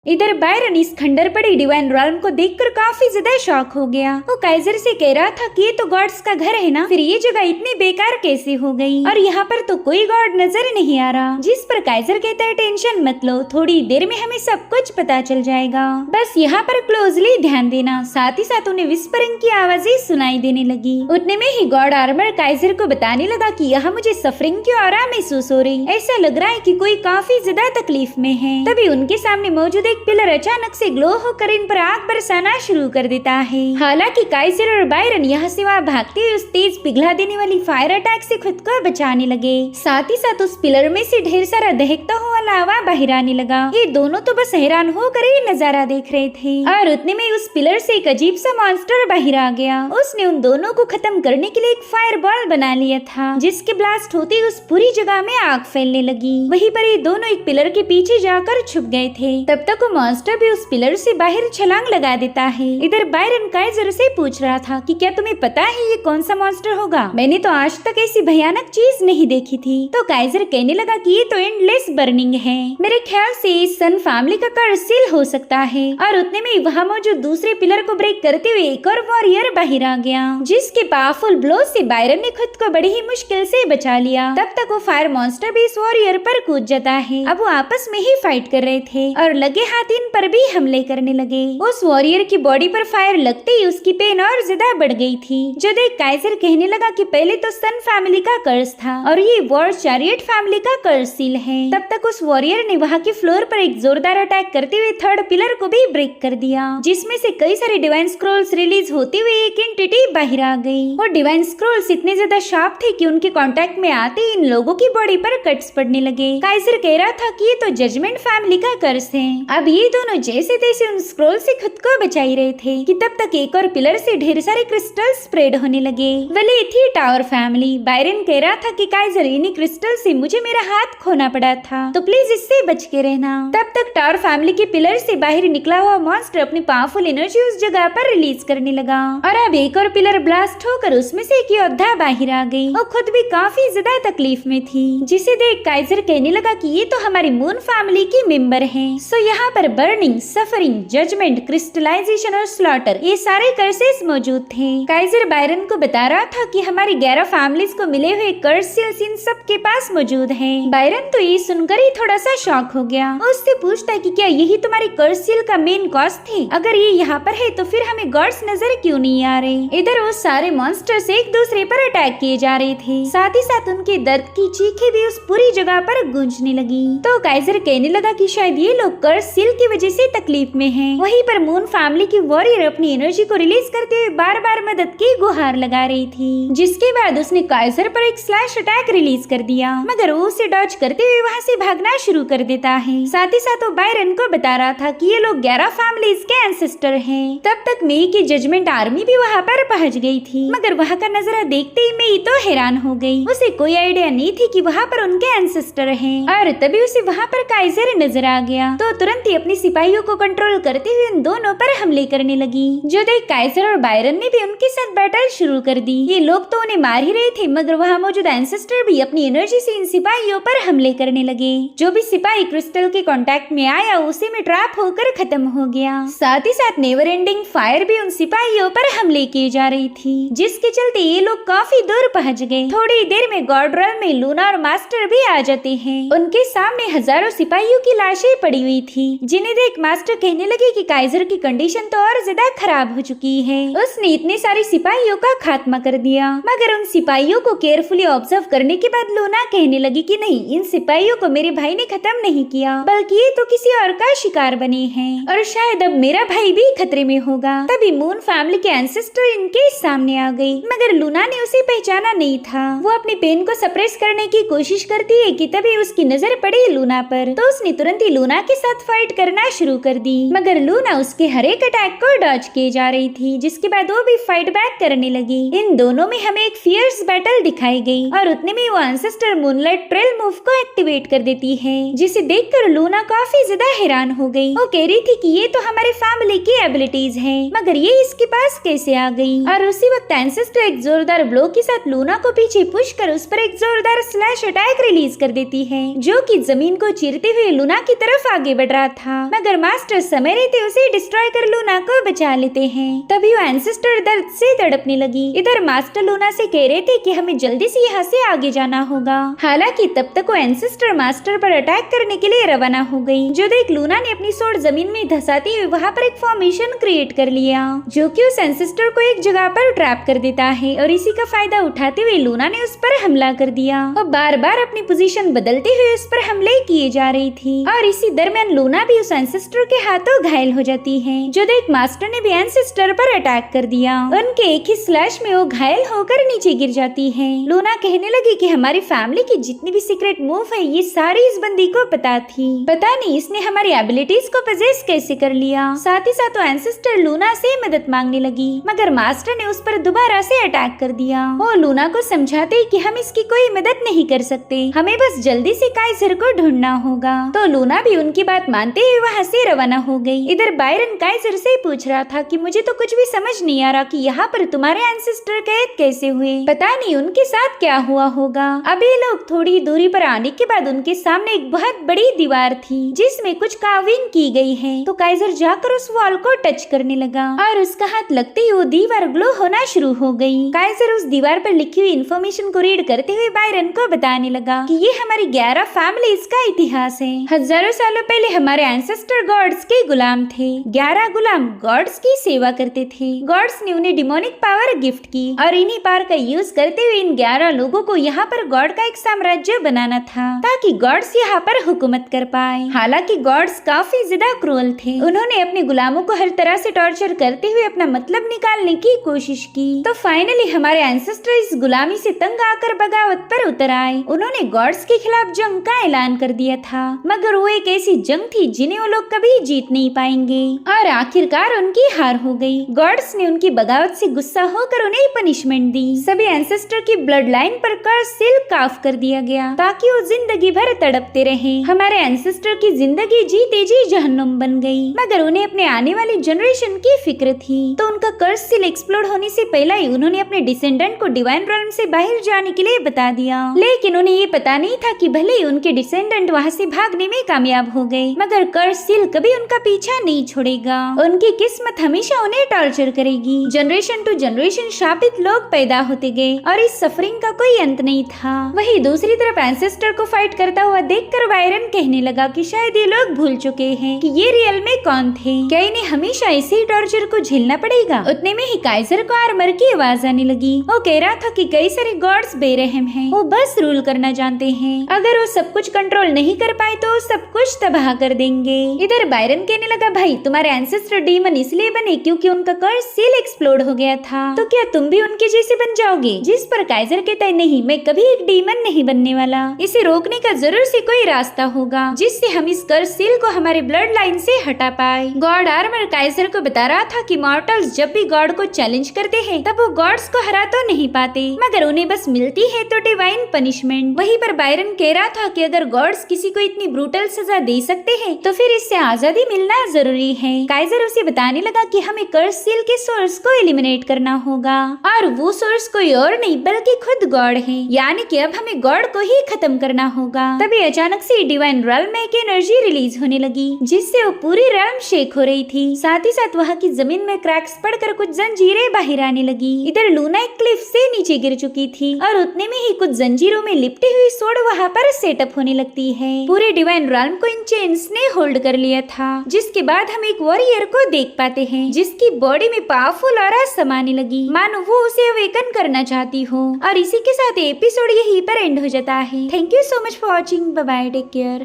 इधर बायरन इस खंडर पड़ी डिवाइन रॉल्म को देखकर काफी ज्यादा शॉक हो गया। वो काइजर से कह रहा था कि ये तो गॉड्स का घर है ना, फिर ये जगह इतनी बेकार कैसे हो गई, और यहाँ पर तो कोई गॉड नजर नहीं आ रहा। जिस पर काइजर कहता है टेंशन मत लो, थोड़ी देर में हमें सब कुछ पता चल जाएगा, बस यहाँ पर क्लोजली ध्यान देना। साथ ही साथ उन्हें विस्परिंग की आवाजें सुनाई देने लगी। उतने में ही गॉड आर्मर काइजर को बताने लगा कि यहाँ मुझे सफरिंग की ऑरा महसूस हो रही, ऐसा लग रहा है कि कोई काफी ज्यादा तकलीफ में है। तभी उनके सामने मौजूद एक पिलर अचानक से ग्लो होकर इन पर आग बरसाना शुरू कर देता है। हालांकि काइजर और बायरन यहाँ से वहाँ भागते हुए उस तेज पिघला देने वाली फायर अटैक से खुद को बचाने लगे। साथ ही साथ उस पिलर में से ढेर सारा दहकता हुआ लावा बाहर आने लगा। ये दोनों तो बस हैरान होकर ये नजारा देख रहे थे, और उतने में उस पिलर से एक अजीब सा मॉन्स्टर बाहर आ गया। उसने उन दोनों को खत्म करने के लिए एक फायर बॉल बना लिया था, जिसके ब्लास्ट होते उस पूरी जगह में आग फैलने लगी। वहीं पर ये दोनों एक पिलर के पीछे जाकर छुप गए थे। तब तक वो मॉन्स्टर भी उस पिलर से बाहर छलांग लगा देता है। इधर बायरन काइजर से पूछ रहा था कि क्या तुम्हें पता है ये कौन सा मॉन्स्टर होगा, मैंने तो आज तक ऐसी भयानक चीज नहीं देखी थी। तो काइजर कहने लगा कि ये तो एंडलेस बर्निंग है, मेरे ख्याल से इस सन फैमिली का कर्ज सील हो सकता है। और उतने में वहाँ मौजूद दूसरे पिलर को ब्रेक करते हुए एक और वॉरियर बाहर आ गया, जिसके पावरफुल ब्लो से बायरन ने खुद को बड़ी ही मुश्किल से बचा लिया। तब तक वो फायर मॉन्स्टर भी इस वॉरियर पर कूद जाता है। अब वो आपस में ही फाइट कर रहे थे और लगे हाथ इन पर भी हमले करने लगे। उस वॉरियर की बॉडी पर फायर लगते ही उसकी पेन और ज्यादा बढ़ गई थी, जो देख काइजर कहने लगा कि पहले तो सन फैमिली का कर्ज था और ये वॉर चैरियट फैमिली का कर्ज सील है। तब तक उस वॉरियर ने वहाँ के फ्लोर पर एक जोरदार अटैक करते हुए थर्ड पिलर को भी ब्रेक कर दिया, जिसमें से कई सारे डिवाइन स्क्रॉल्स रिलीज होते हुए एक एंटिटी बाहर आ गई। और डिवाइन स्क्रॉल्स इतने ज्यादा शार्प थे कि उनके कांटेक्ट में आते ही इन लोगों की बॉडी पर कट्स पड़ने लगे। काइजर कह रहा था कि ये तो जजमेंट फैमिली का कर्ज है। अब ये दोनों जैसे तैसे उन स्क्रॉल से खुद को बचा ही रहे थे कि तब तक एक और पिलर से ढेर सारे क्रिस्टल स्प्रेड होने लगे। वली थी टावर फैमिली। बायरन कह रहा था कि काइजर इन्हीं क्रिस्टल से मुझे मेरा हाथ खोना पड़ा था, तो प्लीज इससे बच के रहना। तब तक टावर फैमिली के पिलर से बाहर निकला हुआ मॉन्स्टर अपनी पावरफुल एनर्जी उस जगह पर रिलीज करने लगा और अब एक और पिलर ब्लास्ट होकर उसमें से एक योद्धा बाहर आ गई और खुद भी काफी ज्यादा तकलीफ में थी, जिसे देख काइजर कहने लगा कि ये तो हमारी मून फैमिली की मेंबर हैं। सो यहाँ पर बर्निंग, सफरिंग, जजमेंट, क्रिस्टलाइजेशन और स्लॉटर ये सारे कर्सेस मौजूद थे। काइजर बायरन को बता रहा था कि हमारी 11 फैमिलीज को मिले हुए कर्स सील्स इन सब के पास मौजूद हैं। बायरन तो ये सुनकर ही थोड़ा सा शॉक हो गया। उससे पूछता है कि क्या यही तुम्हारी कर्स सील का मेन कॉज थी? अगर ये यहाँ पर है तो फिर हमें गॉड्स नजर क्यों नहीं आ रहे? इधर वो सारे मॉन्स्टर्स एक दूसरे पर अटैक किए जा रहे थे, साथ ही साथ उनके दर्द की चीखें भी उस पूरी जगह पर गूंजने लगी। तो काइजर कहने लगा कि शायद ये लोग कर्स सील की वजह से तकलीफ में हैं। वहीं पर मून फैमिली की वॉरियर अपनी एनर्जी को रिलीज करते हुए बार बार मदद की गुहार लगा रही थी, जिसके बाद उसने काइजर पर एक स्लैश अटैक रिलीज कर दिया, मगर वो उसे डॉज करते हुए वहाँ से भागना शुरू कर देता है। साथ ही साथ वो बायरन को बता रहा था कि ये लोग 11 फैमिलीज के एंसेस्टर हैं। तब तक मेई की जजमेंट आर्मी भी वहाँ पर पहुँच गई थी, मगर वहाँ का नजारा देखते ही मेई तो हैरान हो गई। उसे कोई आइडिया नहीं थी कि वहाँ पर उनके एंसेस्टर हैं और तभी उसे वहाँ पर काइजर नजर आ गया, तो तुरंत ही अपनी सिपाहियों को कंट्रोल करते हुए उन दोनों पर हमले करने लगी। जो देख काइजर और बायरन ने भी उनके साथ बैटल शुरू कर दी। ये लोग तो उन्हें मार ही रहे थे, मगर वहाँ मौजूद एंसेस्टर भी अपनी एनर्जी से इन सिपाहियों पर हमले करने लगे। जो भी सिपाही क्रिस्टल के कांटेक्ट में आया उसी में ट्रैप होकर खत्म हो गया। साथ ही साथ नेवर एंडिंग फायर भी उन सिपाहियों पर हमले किए जा रही थी, जिसके चलते ये लोग काफी दूर पहुँच गए। थोड़ी देर में गॉड रॉयल में लूना और मास्टर भी आ जाते हैं। उनके सामने हजारों सिपाहियों की लाशें पड़ी हुई थी, जिन्हें देख मास्टर कहने लगे कि काइजर की कंडीशन तो और ज्यादा खराब हो चुकी है। उसने इतने सारे सिपाहियों का खात्मा कर दिया, मगर उन सिपाहियों को केयरफुली ऑब्जर्व करने के बाद लूना कहने लगी कि नहीं, इन सिपाहियों को मेरे भाई ने खत्म नहीं किया, बल्कि ये तो किसी और का शिकार बने हैं और शायद अब मेरा भाई भी खतरे में होगा। तभी मून फैमिली के एंसेस्टर इनके सामने आ गई, मगर लूना ने उसे पहचाना नहीं था। वो अपनी पेन को सप्रेस करने की कोशिश करती है कि तभी उसकी नजर पड़ी लूना पर, तो उसने तुरंत ही लूना के साथ फाइट करना शुरू कर दी, मगर लूना उसके हर एक अटैक को डॉज किए जा रही थी, जिसके बाद वो भी फाइट बैक करने लगी। इन दोनों में हमें एक फियर्स बैटल दिखाई गई और उतने में वो एंसेस्टर मूनलाइट ट्रेल मूव को एक्टिवेट कर देती है, जिसे देखकर लूना काफी ज्यादा हैरान हो गई। वो कह रही थी कि ये तो हमारे फैमिली की एबिलिटीज है, मगर ये इसके पास कैसे आ गई? और उसी वक्त एंसेस्टर एक जोरदार ब्लो के साथ लूना को पीछे पुश कर उस पर एक जोरदार स्लैश अटैक रिलीज कर देती है, जो कि जमीन को चीरते हुए लूना की तरफ आगे बढ़ रहा था, मगर मास्टर समय रहते उसे डिस्ट्रॉय कर लूना को बचा लेते हैं। तभी वो एंसेस्टर दर्द से तड़पने लगी। इधर मास्टर लूना से कह रहे थे कि हमें जल्दी से यहाँ से आगे जाना होगा। हालांकि तब तक वो एंसेस्टर मास्टर पर अटैक करने के लिए रवाना हो गई। जो देख लूना ने अपनी सोर्ड जमीन में धसाती हुई वहाँ पर एक फॉर्मेशन क्रिएट कर लिया, जो कि उस एंसेस्टर को एक जगह पर ट्रैप कर देता है और इसी का फायदा उठाते हुए लूना ने उस पर हमला कर दिया और बार बार अपनी पोजीशन बदलते हुए उस पर हमले किए जा रही थी। और इसी दरमियान लूना भी उस एंसेस्टर के हाथों घायल हो जाती है। जो देख मास्टर ने भी एंसेस्टर पर अटैक कर दिया। उनके एक ही स्लैश में वो घायल होकर नीचे गिर जाती है। लूना कहने लगी कि हमारी फैमिली की जितनी भी सीक्रेट मूव है ये सारी इस बंदी को पता थी, पता नहीं इसने हमारी एबिलिटीज को पजेस कैसे कर लिया। साथ ही साथ वो एंसेस्टर लूना से मदद मांगने लगी, मगर मास्टर ने उस पर दोबारा से अटैक कर दिया। वो लूना को समझाते कि हम इसकी कोई मदद नहीं कर सकते, हमें बस जल्दी से काइजर को ढूंढना होगा। तो लूना भी उनकी बात मानते हुए वहाँ से रवाना हो गई। इधर बायरन काइजर से पूछ रहा था कि मुझे तो कुछ भी समझ नहीं आ रहा कि यहाँ पर तुम्हारे एंसेस्टर कैद कैसे हुए, पता नहीं उनके साथ क्या हुआ होगा। अब ये लोग थोड़ी दूरी पर आने के बाद उनके सामने एक बहुत बड़ी दीवार थी, जिसमें कुछ कार्विंग की गई है। तो काइजर जाकर उस वॉल को टच करने लगा और उसका हाथ लगते ही वो दीवार ग्लो होना शुरू हो गई। काइजर उस दीवार पर लिखी हुई इन्फॉर्मेशन को रीड करते हुए बायरन को बताने लगा कि ये हमारी 11 फैमिलीज का इतिहास है। हजारों सालों पहले हमारे हमारे एंसेस्टर गॉड्स के गुलाम थे। 11 गुलाम गॉड्स की सेवा करते थे। गॉड्स ने उन्हें डिमोनिक पावर गिफ्ट की और इन्हीं पावर का यूज करते हुए इन 11 लोगों को यहाँ पर गॉड का एक साम्राज्य बनाना था ताकि गॉड्स यहाँ पर हुकूमत कर पाए। हालांकि गॉड्स काफी ज्यादा क्रूअल थे। उन्होंने अपने गुलामों को हर तरह से टॉर्चर करते हुए अपना मतलब निकालने की कोशिश की। तो फाइनली हमारे एंसेस्टर इस गुलामी से तंग आकर बगावत पर उतर आए। उन्होंने गॉड्स के खिलाफ जंग का ऐलान कर दिया था, मगर वो एक ऐसी जंग थी जिन्हें वो लोग कभी जीत नहीं पाएंगे और आखिरकार उनकी हार हो गई। गॉड्स ने उनकी बगावत से गुस्सा होकर उन्हें पनिशमेंट दी। सभी एंसेस्टर की ब्लड लाइन पर कर्स सील काफ कर दिया गया ताकि वो जिंदगी भर तड़पते रहे। हमारे एंसेस्टर की जिंदगी जीते जी जहन्नुम बन गई, मगर उन्हें अपने आने वाली जनरेशन की फिक्र थी। तो उनका कर्स सील एक्सप्लोड होने से पहले ही उन्होंने अपने डिसेंडेंट को डिवाइन रेल्म से बाहर जाने के लिए बता दिया, लेकिन उन्हें ये पता नहीं था कि भले ही उनके डिसेंडेंट वहाँ से भागने में कामयाब हो गए, मगर कर्स सील कभी उनका पीछा नहीं छोड़ेगा। उनकी किस्मत हमेशा उन्हें टॉर्चर करेगी। जनरेशन टू जनरेशन शापित लोग पैदा होते गए और इस सफरिंग का कोई अंत नहीं था। वही दूसरी तरफ एंसेस्टर को फाइट करता हुआ देखकर वायरन कहने लगा कि शायद ये लोग भूल चुके हैं कि ये रियल में कौन थे। क्या इन्हें हमेशा ऐसे ही टॉर्चर को झेलना पड़ेगा? उतने में ही काइजर को आर्मर की आवाज आने लगी। वो कह रहा था कि कई सारे गॉड्स बेरहम हैं, वो बस रूल करना जानते हैं। अगर वो सब कुछ कंट्रोल नहीं कर पाए तो सब कुछ तबाह कर देंगे। इधर बायरन कहने लगा, भाई तुम्हारे एंसेस्टर डीमन इसलिए बने क्योंकि उनका कर्स सील एक्सप्लोड हो गया था, तो क्या तुम भी उनके जैसे बन जाओगे? जिस पर काइजर कहता है, नहीं, मैं कभी एक डीमन नहीं बनने वाला। इसे रोकने का जरूर से कोई रास्ता होगा जिससे हम इस कर्स सील को हमारे ब्लड लाइन से हटा पाए। गॉड आर्मर काइजर को बता रहा था कि मॉर्टल्स जब भी गॉड को चैलेंज करते हैं तब वो गॉड्स को हरा तो नहीं पाते, मगर उन्हें बस मिलती है तो डिवाइन पनिशमेंट। वहीं पर बायरन कह रहा था कि अगर गॉड्स किसी को इतनी ब्रूटल सजा दे सकते हैं तो फिर इससे आजादी मिलना जरूरी है। काइजर उसे बताने लगा कि हमें कर्स सील के सोर्स को एलिमिनेट करना होगा और वो सोर्स कोई और नहीं बल्कि खुद गॉड है, यानी कि अब हमें गॉड को ही खत्म करना होगा। तभी अचानक से डिवाइन रेल्म में एक एनर्जी रिलीज होने लगी जिससे वो पूरी रेल्म शेक हो रही थी। साथ ही साथ वहाँ की जमीन में क्रैक्स पड़कर कुछ जंजीरें बाहर आने लगी। इधर लूना एक क्लिफ से नीचे गिर चुकी थी और उतने में ही कुछ जंजीरों में लिपटी हुई सोड वहाँ पर सेटअप होने लगती है। पूरे डिवाइन रेल्म को इन चेन्स ने होल्ड कर लिया था, जिसके बाद हम एक वॉरियर को देख पाते हैं जिसकी बॉडी में पावरफुल ऑरा समाने लगी, मानो वो उसे अवेकन करना चाहती हो। और इसी के साथ एपिसोड यहीं पर एंड हो जाता है। Thank you so much for watching. Bye bye, take care.